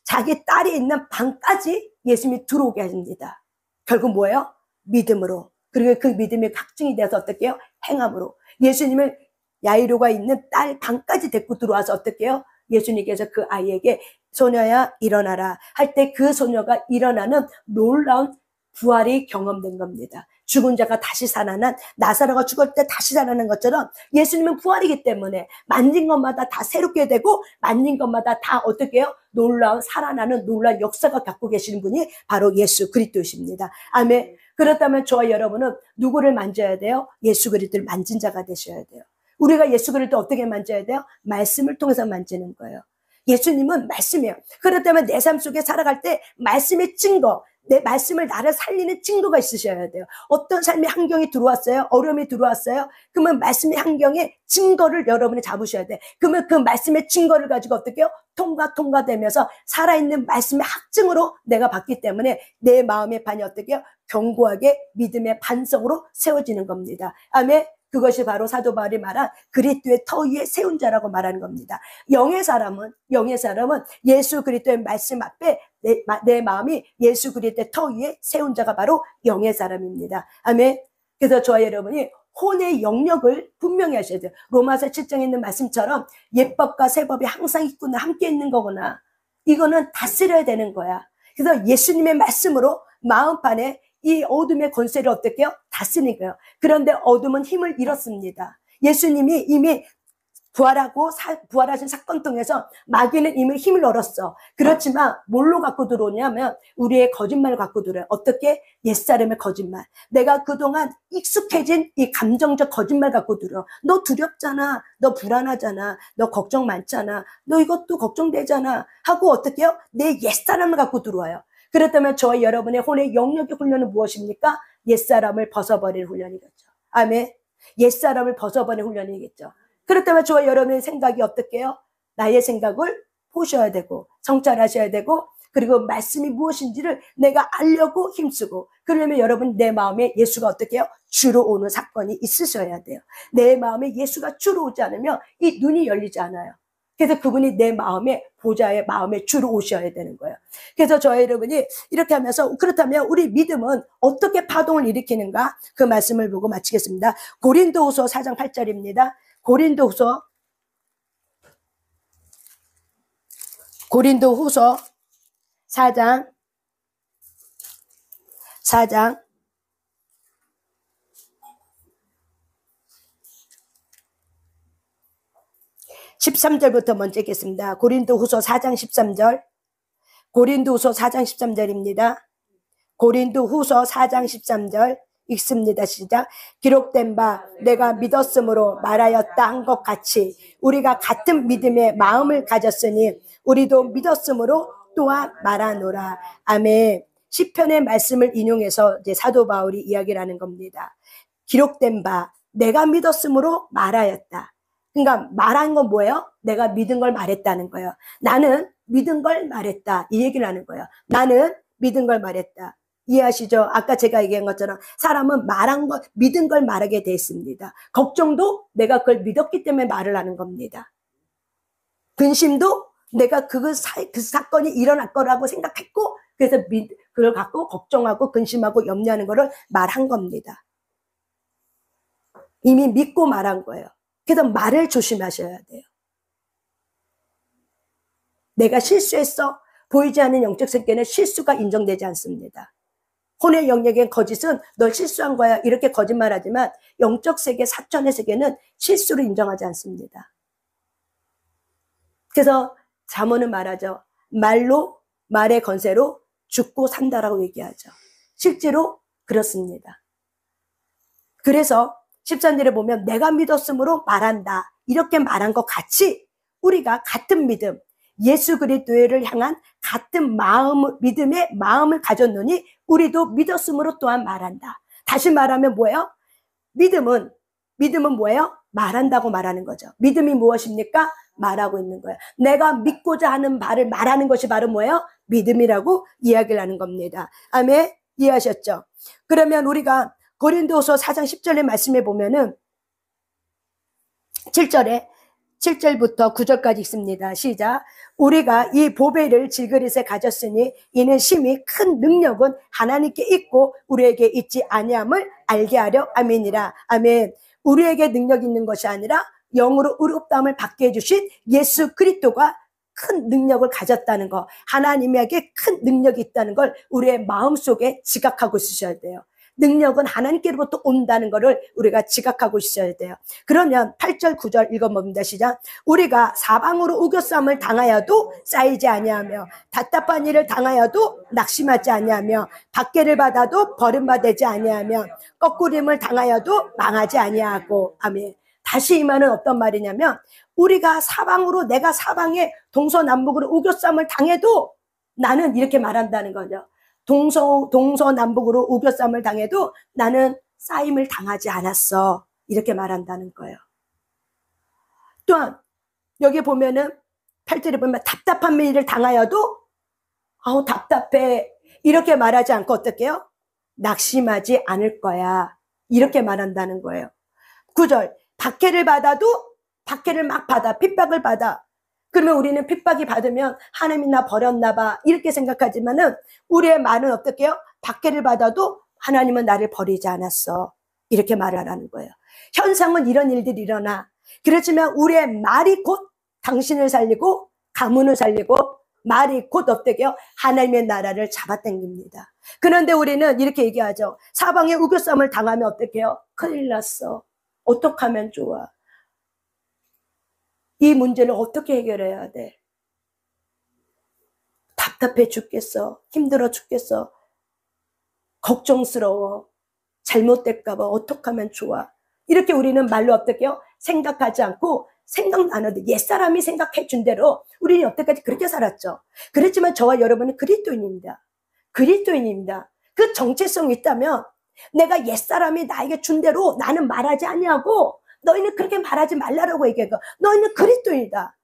자기 딸이 있는 방까지 예수님이 들어오게 합니다. 결국 뭐예요? 믿음으로. 그리고 그 믿음이 확증이 돼서 어떻게 해요? 행함으로. 예수님을 야이로가 있는 딸 방까지 데리고 들어와서 어떻게 해요? 예수님께서 그 아이에게 소녀야 일어나라 할 때 그 소녀가 일어나는 놀라운 부활이 경험된 겁니다. 죽은 자가 다시 살아난, 나사로가 죽을 때 다시 살아난 것처럼 예수님은 부활이기 때문에 만진 것마다 다 새롭게 되고 만진 것마다 다 어떻게 해요? 놀라운 살아나는 놀라운 역사가 갖고 계시는 분이 바로 예수 그리스도이십니다. 아멘. 그렇다면 저와 여러분은 누구를 만져야 돼요? 예수 그리스도를 만진 자가 되셔야 돼요. 우리가 예수 그리스도 어떻게 만져야 돼요? 말씀을 통해서 만지는 거예요. 예수님은 말씀이에요. 그렇다면 내 삶 속에 살아갈 때 말씀의 증거, 내 말씀을 나를 살리는 증거가 있으셔야 돼요. 어떤 삶의 환경이 들어왔어요? 어려움이 들어왔어요? 그러면 말씀의 환경에 증거를 여러분이 잡으셔야 돼. 그러면 그 말씀의 증거를 가지고 어떻게 해요? 통과되면서 살아있는 말씀의 확증으로 내가 받기 때문에 내 마음의 판이 어떻게 해요? 견고하게 믿음의 반석으로 세워지는 겁니다. 아멘. 그것이 바로 사도 바울이 말한 그리스도의 터 위에 세운 자라고 말하는 겁니다. 영의 사람은 예수 그리스도의 말씀 앞에 내 마음이 예수 그리스도의 터 위에 세운 자가 바로 영의 사람입니다. 아멘. 그래서 저와 여러분이 혼의 영역을 분명히 하셔야 돼요. 로마서 7장에 있는 말씀처럼 옛법과 새법이 항상 있구나, 함께 있는 거구나. 이거는 다스려야 되는 거야. 그래서 예수님의 말씀으로 마음판에 이 어둠의 권세를 어떻게 해요? 다스리니까요. 그런데 어둠은 힘을 잃었습니다. 예수님이 이미 부활하신 사건 통해서 마귀는 이미 힘을 얻었어. 그렇지만 뭘로 갖고 들어오냐면 우리의 거짓말을 갖고 들어요. 어떻게? 옛사람의 거짓말. 내가 그동안 익숙해진 이 감정적 거짓말 갖고 들어. 너 두렵잖아. 너 불안하잖아. 너 걱정 많잖아. 너 이것도 걱정되잖아. 하고 어떻게 해요? 내 옛사람을 갖고 들어와요. 그렇다면 저와 여러분의 혼의 영역의 훈련은 무엇입니까? 옛사람을 벗어버릴 훈련이겠죠. 아멘. 옛사람을 벗어버리는 훈련이겠죠. 그렇다면 저와 여러분의 생각이 어떻게 해요? 나의 생각을 보셔야 되고 성찰하셔야 되고 그리고 말씀이 무엇인지를 내가 알려고 힘쓰고 그러려면 여러분 내 마음에 예수가 어떻게 해요? 주로 오는 사건이 있으셔야 돼요. 내 마음에 예수가 주로 오지 않으면 이 눈이 열리지 않아요. 그래서 그분이 내 마음에 보좌의 마음에 주로 오셔야 되는 거예요. 그래서 저와 여러분이 이렇게 하면서 그렇다면 우리 믿음은 어떻게 파동을 일으키는가? 그 말씀을 보고 마치겠습니다. 고린도후서 4장 8절입니다. 고린도후서 4장 13절부터 먼저 읽겠습니다. 고린도후서 4장 13절. 고린도후서 4장 13절입니다. 고린도후서 4장 13절 읽습니다. 시작. 기록된 바 내가 믿었으므로 말하였다 한 것 같이 우리가 같은 믿음의 마음을 가졌으니 우리도 믿었으므로 또한 말하노라. 아멘. 시편의 말씀을 인용해서 이제 사도 바울이 이야기를 하는 겁니다. 기록된 바 내가 믿었으므로 말하였다. 그러니까 말한 건 뭐예요? 내가 믿은 걸 말했다는 거예요. 나는 믿은 걸 말했다. 이 얘기를 하는 거예요. 나는 믿은 걸 말했다. 이해하시죠? 아까 제가 얘기한 것처럼 사람은 말한 것, 믿은 걸 말하게 돼 있습니다. 걱정도 내가 그걸 믿었기 때문에 말을 하는 겁니다. 근심도 내가 그 사건이 일어날 거라고 생각했고, 그래서 그걸 갖고 걱정하고 근심하고 염려하는 거를 말한 겁니다. 이미 믿고 말한 거예요. 그래서 말을 조심하셔야 돼요. 내가 실수했어. 보이지 않는 영적 세계는 실수가 인정되지 않습니다. 혼의 영역의 거짓은 너 실수한 거야 이렇게 거짓말하지만 영적 세계, 사천의 세계는 실수를 인정하지 않습니다. 그래서 잠언은 말하죠. 말의 건세로 죽고 산다라고 얘기하죠. 실제로 그렇습니다. 그래서 13절에 보면 내가 믿었으므로 말한다 이렇게 말한 것 같이 우리가 같은 믿음, 예수 그리스도를 향한 같은 믿음의 마음을 가졌노니 우리도 믿었으므로 또한 말한다. 다시 말하면 뭐예요? 믿음은 뭐예요? 말한다고 말하는 거죠. 믿음이 무엇입니까? 말하고 있는 거예요. 내가 믿고자 하는 바를 말하는 것이 바로 뭐예요? 믿음이라고 이야기를 하는 겁니다. 아멘? 이해하셨죠? 그러면 우리가 고린도서 4장 10절의 말씀에 보면은 7절부터 9절까지 있습니다. 시작. 우리가 이 보배를 질그릇에 가졌으니 이는 심히 큰 능력은 하나님께 있고 우리에게 있지 아니함을 알게 하려 아멘이라. 아멘. 우리에게 능력 있는 것이 아니라 영으로 의롭다함을 받게 해주신 예수 그리스도가 큰 능력을 가졌다는 거, 하나님에게 큰 능력이 있다는 걸 우리의 마음속에 지각하고 있으셔야 돼요. 능력은 하나님께로부터 온다는 것을 우리가 지각하고 있어야 돼요. 그러면 8절 9절 읽어봅니다. 시작. 우리가 사방으로 우겨쌈을 당하여도 쌓이지 아니하며 답답한 일을 당하여도 낙심하지 아니하며 박해를 받아도 버림받지 아니하며 거꾸림을 당하여도 망하지 아니하고. 아멘. 다시 이 말은 어떤 말이냐면 우리가 내가 사방에 동서남북으로 우겨쌈을 당해도 나는 이렇게 말한다는 거죠. 동서남북으로 우겨쌈을 당해도 나는 쌓임을 당하지 않았어. 이렇게 말한다는 거예요. 또한 여기 보면은 8절에 보면 답답한 일을 당하여도 답답해. 이렇게 말하지 않고 어떻게 해요? 낙심하지 않을 거야. 이렇게 말한다는 거예요. 9절 박해를 받아도 박해를 막 받아. 핍박을 받아. 그러면 우리는 핍박이 받으면 하나님이 나 버렸나 봐 이렇게 생각하지만은 우리의 말은 어떻게 해요? 박해를 받아도 하나님은 나를 버리지 않았어. 이렇게 말을 하라는 거예요. 현상은 이런 일들이 일어나. 그렇지만 우리의 말이 곧 당신을 살리고 가문을 살리고 말이 곧 어떻게 해요? 하나님의 나라를 잡아당깁니다. 그런데 우리는 이렇게 얘기하죠. 사방에 우겨쌈을 당하면 어떻게 해요? 큰일 났어. 어떻게 하면 좋아? 이 문제를 어떻게 해결해야 돼? 답답해 죽겠어. 힘들어 죽겠어. 걱정스러워. 잘못될까 봐 어떻게 하면 좋아? 이렇게 우리는 말로 어떻게 해요? 생각하지 않고 생각나는데 옛사람이 생각해 준 대로 우리는 여태까지 그렇게 살았죠. 그렇지만 저와 여러분은 그리스도인입니다. 그리스도인입니다. 그 정체성이 있다면 내가 옛사람이 나에게 준 대로 나는 말하지 아니하고 너희는 그렇게 말하지 말라라고 얘기해요. 너희는 그리스도인이다.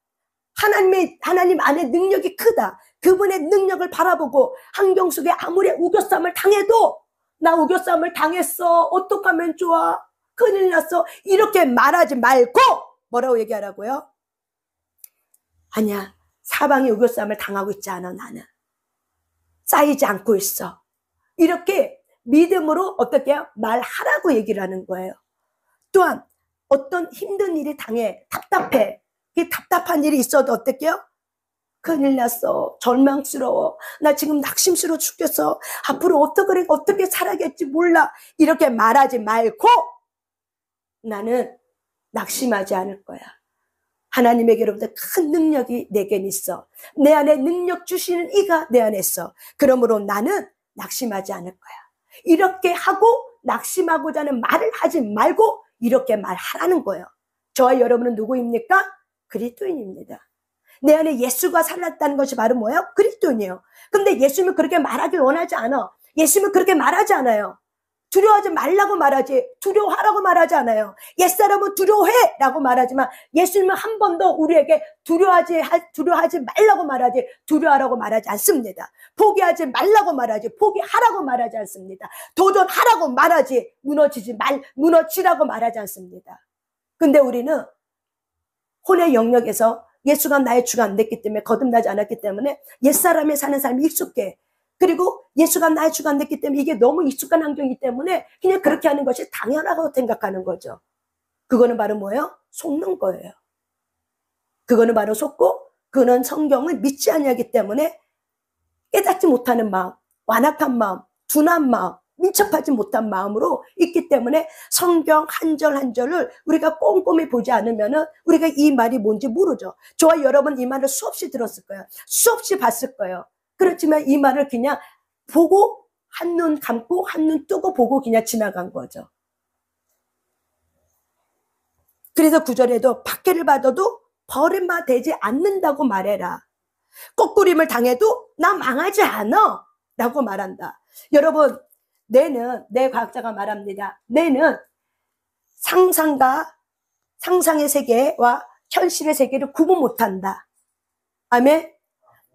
하나님 안에 능력이 크다. 그분의 능력을 바라보고 환경 속에 아무리 우겨쌈을 당해도 나 우겨쌈을 당했어. 어떡하면 좋아? 큰일 났어. 이렇게 말하지 말고 뭐라고 얘기하라고요? 아니야. 사방에 우겨쌈을 당하고 있지 않아 나는. 쌓이지 않고 있어. 이렇게 믿음으로 어떻게 해요? 말하라고 얘기를 하는 거예요. 또한 어떤 힘든 일이 당해. 답답해. 이 답답한 일이 있어도 어떻게 해요? 큰일 났어. 절망스러워. 나 지금 낙심스러워 죽겠어. 앞으로 어떻게 살아야겠지 몰라. 이렇게 말하지 말고 나는 낙심하지 않을 거야. 하나님에게로부터 큰 능력이 내겐 있어. 내 안에 능력 주시는 이가 내 안에 있어. 그러므로 나는 낙심하지 않을 거야. 이렇게 하고 낙심하고자 하는 말을 하지 말고 이렇게 말하라는 거예요. 저와 여러분은 누구입니까? 그리스도인입니다. 내 안에 예수가 살았다는 것이 바로 뭐예요? 그리스도인이에요. 근데 예수님은 그렇게 말하길 원하지 않아. 예수님은 그렇게 말하지 않아요. 두려워하지 말라고 말하지, 두려워하라고 말하지 않아요. 옛사람은 두려워해라고 말하지만 예수님은 한 번도 우리에게 두려워하지 말라고 말하지, 두려워하라고 말하지 않습니다. 포기하지 말라고 말하지, 포기하라고 말하지 않습니다. 도전하라고 말하지, 무너지라고 말하지 않습니다. 근데 우리는 혼의 영역에서 예수가 나의 주가 안 됐기 때문에, 거듭나지 않았기 때문에 옛사람에 사는 삶이 익숙해. 그리고 예수가 나의 주가 안 됐기 때문에 이게 너무 익숙한 환경이기 때문에 그냥 그렇게 하는 것이 당연하다고 생각하는 거죠. 그거는 바로 뭐예요? 속는 거예요. 그거는 바로 속고, 그는 성경을 믿지 않냐기 때문에 깨닫지 못하는 마음, 완악한 마음, 둔한 마음, 민첩하지 못한 마음으로 있기 때문에 성경 한 절 한 절을 우리가 꼼꼼히 보지 않으면은 우리가 이 말이 뭔지 모르죠. 저와 여러분 이 말을 수없이 들었을 거예요. 수없이 봤을 거예요. 그렇지만 이 말을 그냥 보고 한눈 감고 한눈 뜨고 보고 그냥 지나간 거죠. 그래서 9절에도 박해를 받아도 버림받지 않는다고 말해라. 꺾구림을 당해도 나 망하지 않아 라고 말한다. 여러분, 내 과학자가 말합니다. 뇌는 상상의 세계와 현실의 세계를 구분 못한다. 아멘.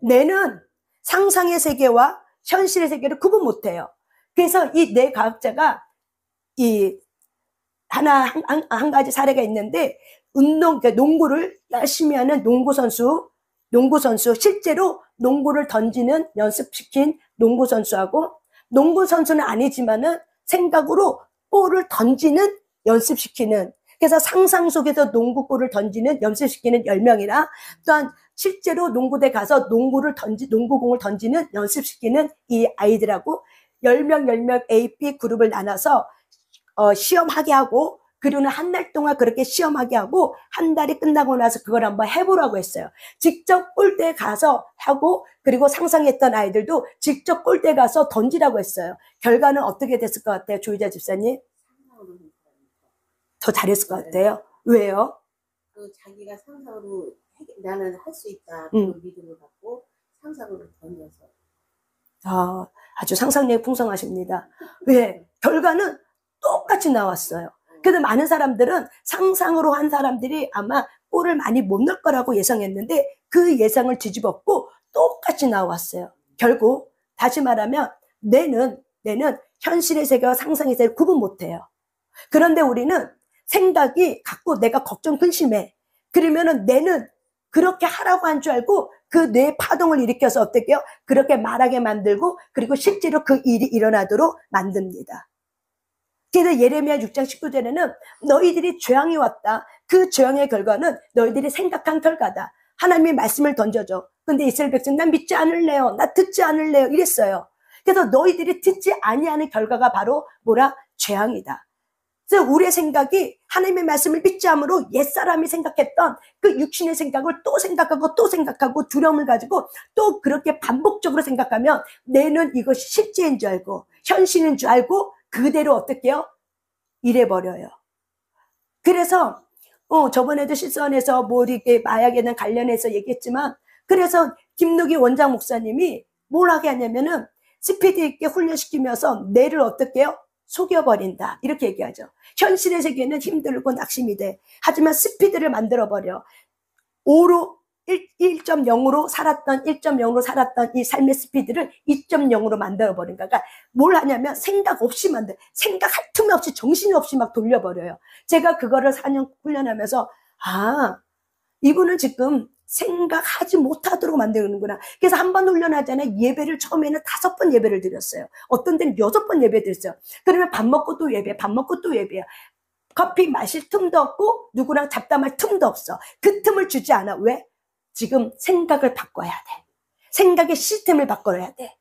뇌는 상상의 세계와 현실의 세계를 구분 못해요. 그래서 이 뇌 과학자가 한 가지 사례가 있는데, 그러니까 농구를 열심히 하는 농구 선수, 실제로 농구를 던지는 연습시킨 농구 선수하고, 농구 선수는 아니지만은 생각으로 볼을 던지는 연습시키는, 그래서 상상 속에서 농구골을 던지는 연습시키는 10명이나, 또한 실제로 농구대 가서 농구공을 던지는 연습시키는 이 아이들하고 10명 A, B 그룹을 나눠서 시험하게 하고, 그리고는 한 달 동안 그렇게 시험하게 하고, 한 달이 끝나고 나서 그걸 한번 해보라고 했어요. 직접 골대에 가서 하고, 그리고 상상했던 아이들도 직접 골대에 가서 던지라고 했어요. 결과는 어떻게 됐을 것 같아요, 조이자 집사님? 더 잘했을 것 같아요. 왜요? 자기가 상상으로 나는 할 수 있다, 그런 믿음을 갖고 상상으로 던져서. 아주 상상력이 풍성하십니다. 왜? 결과는 똑같이 나왔어요. 그래서 많은 사람들은 상상으로 한 사람들이 아마 골을 많이 못 넣을 거라고 예상했는데 그 예상을 뒤집었고 똑같이 나왔어요. 결국 다시 말하면 뇌는 현실의 세계와 상상의 세계를 구분 못해요. 그런데 우리는 생각이 갖고 내가 걱정 근심해. 그러면은 뇌는 그렇게 하라고 한 줄 알고 그 뇌 파동을 일으켜서 어떻게 해요? 그렇게 말하게 만들고, 그리고 실제로 그 일이 일어나도록 만듭니다. 그래서 예레미야 6장 19절에는 너희들이 재앙이 왔다. 그 재앙의 결과는 너희들이 생각한 결과다. 하나님의 말씀을 던져줘. 근데 이스라엘 백성 난 믿지 않을래요. 나 듣지 않을래요. 이랬어요. 그래서 너희들이 듣지 아니하는 결과가 바로 뭐라? 재앙이다. 그래서 우리의 생각이 하나님의 말씀을 믿지 않으므로 옛사람이 생각했던 그 육신의 생각을 또 생각하고 두려움을 가지고 또 그렇게 반복적으로 생각하면 뇌는 이것이 실제인 줄 알고 현실인 줄 알고 그대로 어떻게 해요? 이래버려요. 그래서 저번에도 실선에서 뭐 이렇게 마약에는 관련해서 얘기했지만, 그래서 김누기 원장 목사님이 뭘 하게 하냐면은 스피드 있게 훈련시키면서 뇌를 어떻게 해요? 속여버린다. 이렇게 얘기하죠. 현실의 세계는 힘들고 낙심이 돼. 하지만 스피드를 만들어버려. 1.0으로 살았던 이 삶의 스피드를 2.0으로 만들어버린 거야. 그러니까 뭘 하냐면 생각할 틈이 없이 정신이 없이 막 돌려버려요. 제가 그거를 4년 훈련하면서 이분은 지금 생각하지 못하도록 만드는구나. 그래서 한 번 훈련하잖아요. 예배를 처음에는 5번 예배를 드렸어요. 어떤 데는 6번 예배 드렸어요. 그러면 밥 먹고 또 예배, 밥 먹고 또 예배야. 커피 마실 틈도 없고 누구랑 잡담할 틈도 없어. 그 틈을 주지 않아. 왜? 지금 생각을 바꿔야 돼. 생각의 시스템을 바꿔야 돼.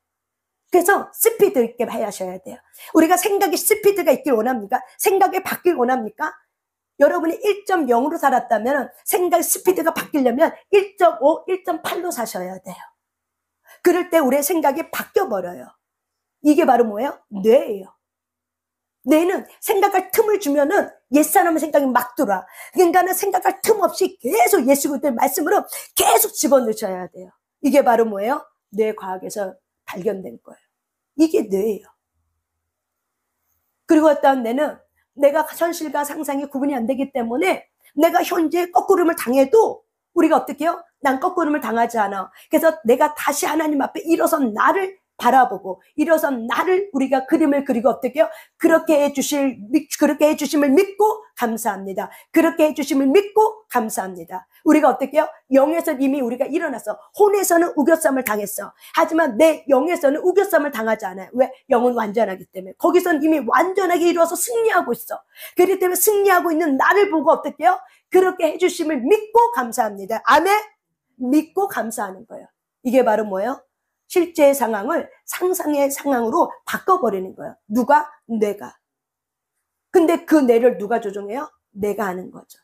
그래서 스피드 있게 하셔야 돼요. 우리가 생각의 스피드가 있길 원합니까? 생각이 바뀔 원합니까? 여러분이 1.0으로 살았다면 생각 스피드가 바뀌려면 1.5, 1.8로 사셔야 돼요. 그럴 때 우리의 생각이 바뀌어버려요. 이게 바로 뭐예요? 뇌예요. 뇌는 생각할 틈을 주면은 옛사람의 생각이 막 들어와. 그러니까는 생각할 틈 없이 계속 예수 그리스도의 말씀으로 계속 집어넣으셔야 돼요. 이게 바로 뭐예요? 뇌 과학에서 발견된 거예요. 이게 뇌예요. 그리고 어떤 뇌는 내가 현실과 상상이 구분이 안 되기 때문에 내가 현재 거꾸름을 당해도 우리가 어떻게 해요? 난 거꾸름을 당하지 않아. 그래서 내가 다시 하나님 앞에 일어선 나를 바라보고 일어서 나를 우리가 그림을 그리고 어떻게 해요? 그렇게 해주심을 믿고 감사합니다. 그렇게 해주심을 믿고 감사합니다. 우리가 어떻게 해요? 영에서 이미 우리가 일어나서 혼에서는 우겨쌈을 당했어. 하지만 내 영에서는 우겨쌈을 당하지 않아요. 왜? 영은 완전하기 때문에. 거기서는 이미 완전하게 이루어서 승리하고 있어. 그렇기 때문에 승리하고 있는 나를 보고 어떻게 해요? 그렇게 해주심을 믿고 감사합니다. 아멘? 믿고 감사하는 거예요. 이게 바로 뭐예요? 실제의 상황을 상상의 상황으로 바꿔버리는 거예요. 누가? 내가. 근데 그 뇌를 누가 조종해요? 내가 하는 거죠.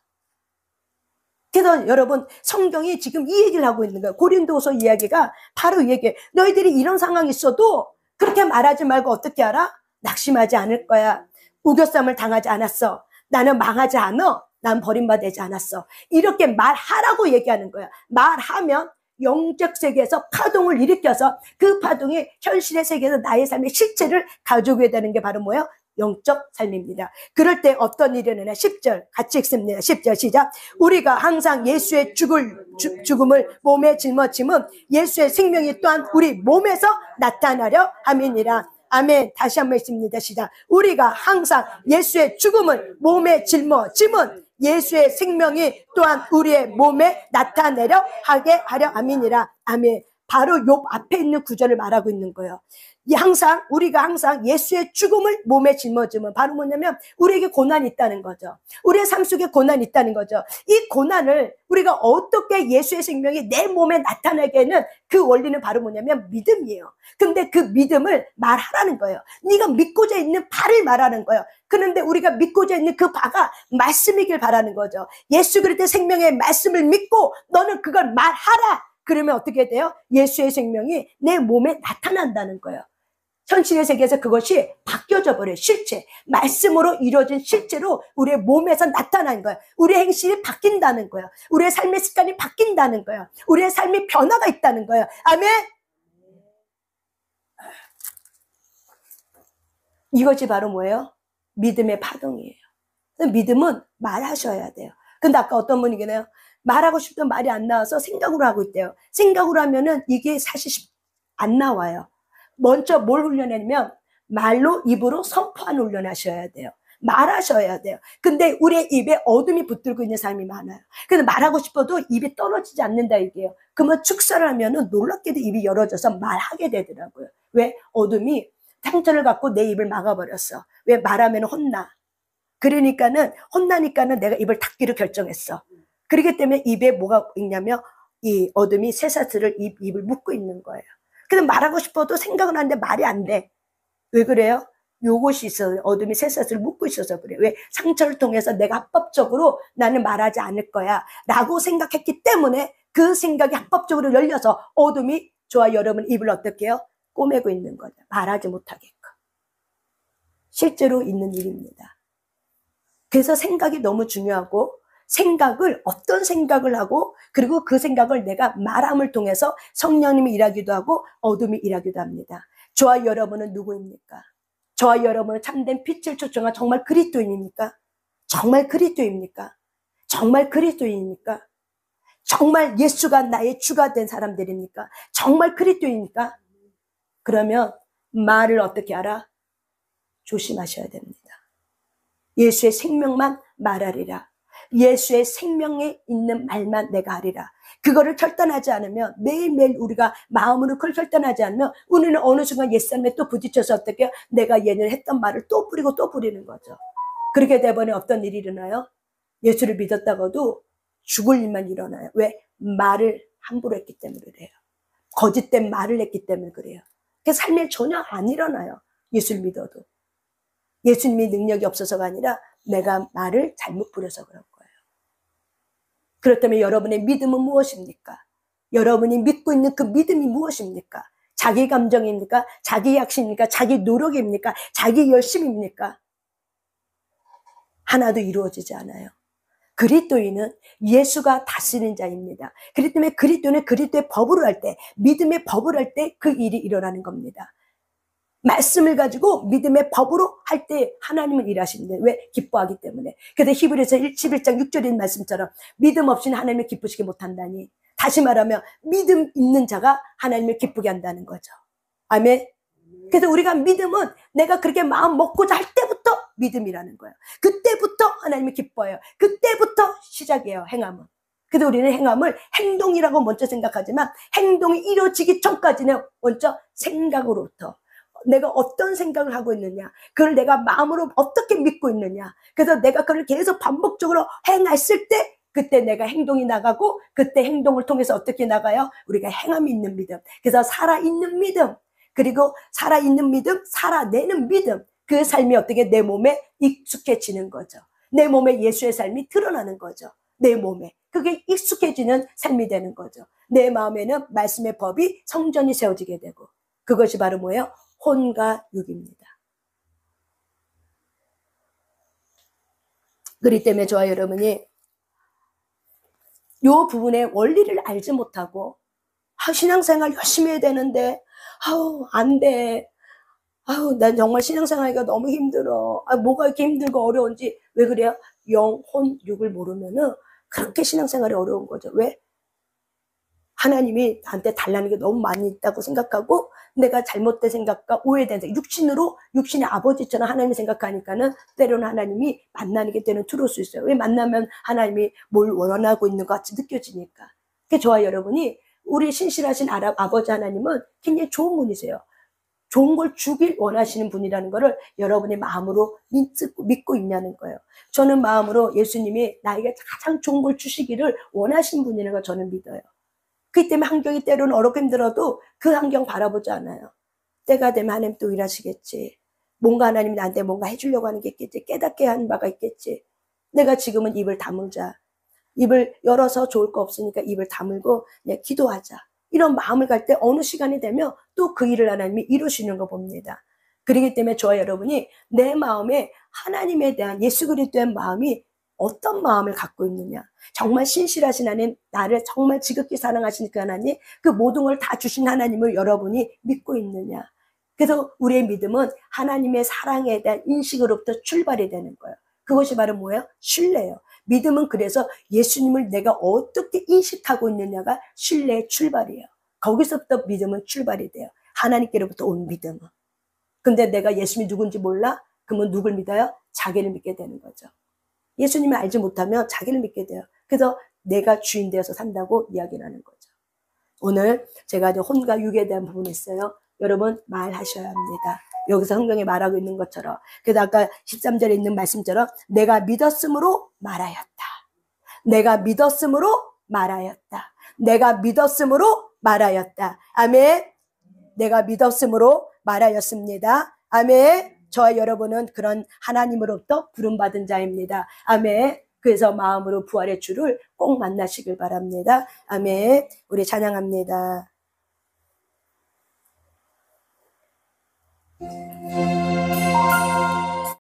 그래서 여러분 성경이 지금 이 얘기를 하고 있는 거예요. 고린도후서 이야기가 바로 이 얘기예요. 너희들이 이런 상황이 있어도 그렇게 말하지 말고 어떻게 알아? 낙심하지 않을 거야. 우겨쌈을 당하지 않았어. 나는 망하지 않아. 난 버림받지 않았어. 이렇게 말하라고 얘기하는 거야. 말하면 영적 세계에서 파동을 일으켜서 그 파동이 현실의 세계에서 나의 삶의 실체를 가져오게 되는 게 바로 뭐예요? 영적 삶입니다. 그럴 때 어떤 일이 일어나냐? 10절 같이 읽습니다. 10절 시작. 우리가 항상 예수의 죽음을 몸에 짊어짐은 예수의 생명이 또한 우리 몸에서 나타나려 함이니라. 아멘. 다시 한번 읽습니다. 시작. 우리가 항상 예수의 죽음을 몸에 짊어짐은 예수의 생명이 또한 우리의 몸에 나타내려 하게 하려 함이니라. 아멘. 바로 욥 앞에 있는 구절을 말하고 있는 거예요. 우리가 항상 예수의 죽음을 몸에 짊어지면 바로 뭐냐면 우리에게 고난이 있다는 거죠. 우리의 삶 속에 고난이 있다는 거죠. 이 고난을 우리가 어떻게 예수의 생명이 내 몸에 나타나게는 그 원리는 바로 뭐냐면 믿음이에요. 근데 그 믿음을 말하라는 거예요. 네가 믿고자 있는 바를 말하는 거예요. 그런데 우리가 믿고자 있는 그 바가 말씀이길 바라는 거죠. 예수 그리스도의 생명의 말씀을 믿고 너는 그걸 말하라. 그러면 어떻게 돼요? 예수의 생명이 내 몸에 나타난다는 거예요. 현실의 세계에서 그것이 바뀌어져 버려요. 실체. 말씀으로 이루어진 실제로 우리의 몸에서 나타나는 거예요. 우리의 행실이 바뀐다는 거예요. 우리의 삶의 습관이 바뀐다는 거예요. 우리의 삶의 변화가 있다는 거예요. 아멘? 이것이 바로 뭐예요? 믿음의 파동이에요. 믿음은 말하셔야 돼요. 근데 아까 어떤 분이 계네요. 말하고 싶던 말이 안 나와서 생각으로 하고 있대요. 생각으로 하면은 이게 사실 안 나와요. 먼저 뭘 훈련하냐면 말로 입으로 선포하는 훈련하셔야 돼요. 말하셔야 돼요. 근데 우리의 입에 어둠이 붙들고 있는 사람이 많아요. 그래서 말하고 싶어도 입이 떨어지지 않는다 이게요. 그러면 축사를 하면은 놀랍게도 입이 열어져서 말하게 되더라고요. 왜? 어둠이 상처를 갖고 내 입을 막아버렸어. 왜? 말하면 혼나. 혼나니까는 내가 입을 닫기로 결정했어. 그렇기 때문에 입에 뭐가 있냐면 이 어둠이 쇠사슬을 입을 묶고 있는 거예요. 그래서 말하고 싶어도 생각은 하는데 말이 안 돼. 왜 그래요? 요것이 있어요. 어둠이 쇠사슬을 묶고 있어서 그래요. 왜? 상처를 통해서 내가 합법적으로 나는 말하지 않을 거야 라고 생각했기 때문에 그 생각이 합법적으로 열려서 어둠이 저와 여러분 입을 어떻게 해요? 꼬매고 있는 거죠. 말하지 못하게끔. 실제로 있는 일입니다. 그래서 생각이 너무 중요하고 어떤 생각을 하고 그리고 그 생각을 내가 말함을 통해서 성령님이 일하기도 하고 어둠이 일하기도 합니다. 저와 여러분은 누구입니까? 저와 여러분은 참된 빛을 초청한 정말 그리스도인입니까? 정말 그리스도입니까? 정말 그리스도인입니까? 정말 예수가 나의 주가 된 사람들입니까? 정말 그리스도입니까? 그러면 말을 어떻게 알아? 조심하셔야 됩니다. 예수의 생명만 말하리라. 예수의 생명에 있는 말만 내가 하리라. 그거를 결단하지 않으면 매일매일 우리가 마음으로 그걸 결단하지 않으면 우리는 어느 순간 옛사람에 또 부딪혀서 어떻게 내가 예전에 했던 말을 또 뿌리고 또 뿌리는 거죠. 그렇게 되버리면 어떤 일이 일어나요? 예수를 믿었다가도 죽을 일만 일어나요. 왜? 말을 함부로 했기 때문에 그래요. 거짓된 말을 했기 때문에 그래요. 그 삶에 전혀 안 일어나요. 예수를 믿어도. 예수님이 능력이 없어서가 아니라 내가 말을 잘못 부려서 그런 거예요. 그렇다면 여러분의 믿음은 무엇입니까? 여러분이 믿고 있는 그 믿음이 무엇입니까? 자기 감정입니까? 자기 약심입니까? 자기 노력입니까? 자기 열심입니까? 하나도 이루어지지 않아요. 그리스도인은 예수가 다스리는 자입니다. 그렇기 때문에 그리스도는 그리스도의 법으로 할 때, 믿음의 법으로 할 때 그 일이 일어나는 겁니다. 말씀을 가지고 믿음의 법으로 할 때 하나님은 일하시는데 왜? 기뻐하기 때문에. 그래서 히브리서 11장 6절인 말씀처럼 믿음 없이는 하나님을 기쁘시게 못한다니. 다시 말하면 믿음 있는 자가 하나님을 기쁘게 한다는 거죠. 아멘. 그래서 우리가 믿음은 내가 그렇게 마음 먹고자 할 때부터 믿음이라는 거예요. 그때부터 하나님이 기뻐요. 그때부터 시작이에요, 행함은. 그래서 우리는 행함을 행동이라고 먼저 생각하지만 행동이 이루어지기 전까지는 먼저 생각으로부터 내가 어떤 생각을 하고 있느냐, 그걸 내가 마음으로 어떻게 믿고 있느냐, 그래서 내가 그걸 계속 반복적으로 행했을 때 그때 내가 행동이 나가고 그때 행동을 통해서 어떻게 나가요? 우리가 행함이 있는 믿음. 그래서 살아있는 믿음, 그리고 살아있는 믿음, 살아내는 믿음, 그 삶이 어떻게 내 몸에 익숙해지는 거죠. 내 몸에 예수의 삶이 드러나는 거죠. 내 몸에 그게 익숙해지는 삶이 되는 거죠. 내 마음에는 말씀의 법이 성전이 세워지게 되고, 그것이 바로 뭐예요? 혼과 육입니다. 그렇기 때문에 저와 여러분이 이 부분의 원리를 알지 못하고 신앙생활 열심히 해야 되는데 안 돼. 난 정말 신앙생활하기가 너무 힘들어. 뭐가 이렇게 힘들고 어려운지. 왜 그래요? 영, 혼, 육을 모르면은 그렇게 신앙생활이 어려운 거죠. 왜? 하나님이 나한테 달라는 게 너무 많이 있다고 생각하고 내가 잘못된 생각과 오해된 생각, 육신의 아버지처럼 하나님을 생각하니까는 때로는 하나님이 만나는 게 때는 두려울 수 있어요. 왜? 만나면 하나님이 뭘 원하고 있는 것 같이 느껴지니까. 그래서 저와 여러분이 우리 신실하신 아버지 하나님은 굉장히 좋은 분이세요. 좋은 걸 주길 원하시는 분이라는 거를 여러분의 마음으로 믿고 있냐는 거예요. 저는 마음으로 예수님이 나에게 가장 좋은 걸 주시기를 원하시는 분이라는 걸 저는 믿어요. 그렇기 때문에 환경이 때로는 어렵고 힘들어도 그 환경 바라보지 않아요. 때가 되면 하나님 또 일하시겠지. 뭔가 하나님이 나한테 뭔가 해주려고 하는 게 있겠지. 깨닫게 하는 바가 있겠지. 내가 지금은 입을 다물자. 입을 열어서 좋을 거 없으니까 입을 다물고 그냥 기도하자. 이런 마음을 갈 때 어느 시간이 되면 또 그 일을 하나님이 이루시는 거 봅니다. 그렇기 때문에 저와 여러분이 내 마음에 하나님에 대한 예수 그리스도의 마음이 어떤 마음을 갖고 있느냐. 정말 신실하신 하나님, 나를 정말 지극히 사랑하시는 그 하나님, 그 모든 걸 다 주신 하나님을 여러분이 믿고 있느냐. 그래서 우리의 믿음은 하나님의 사랑에 대한 인식으로부터 출발이 되는 거예요. 그것이 바로 뭐예요? 신뢰예요. 믿음은 그래서 예수님을 내가 어떻게 인식하고 있느냐가 신뢰의 출발이에요. 거기서부터 믿음은 출발이 돼요. 하나님께로부터 온 믿음은. 근데 내가 예수님이 누군지 몰라? 그러면 누굴 믿어요? 자기를 믿게 되는 거죠. 예수님을 알지 못하면 자기를 믿게 돼요. 그래서 내가 주인 되어서 산다고 이야기를 하는 거죠. 오늘 제가 이제 혼과 육에 대한 부분이 있어요. 여러분 말하셔야 합니다. 여기서 성경에 말하고 있는 것처럼. 그래서 아까 13절에 있는 말씀처럼 내가 믿었으므로 말하였다. 내가 믿었으므로 말하였다. 내가 믿었으므로 말하였다. 아멘. 내가 믿었으므로 말하였습니다. 아멘. 저와 여러분은 그런 하나님으로부터 부름받은 자입니다. 아멘. 그래서 마음으로 부활의 주를 꼭 만나시길 바랍니다. 아멘. 우리 찬양합니다.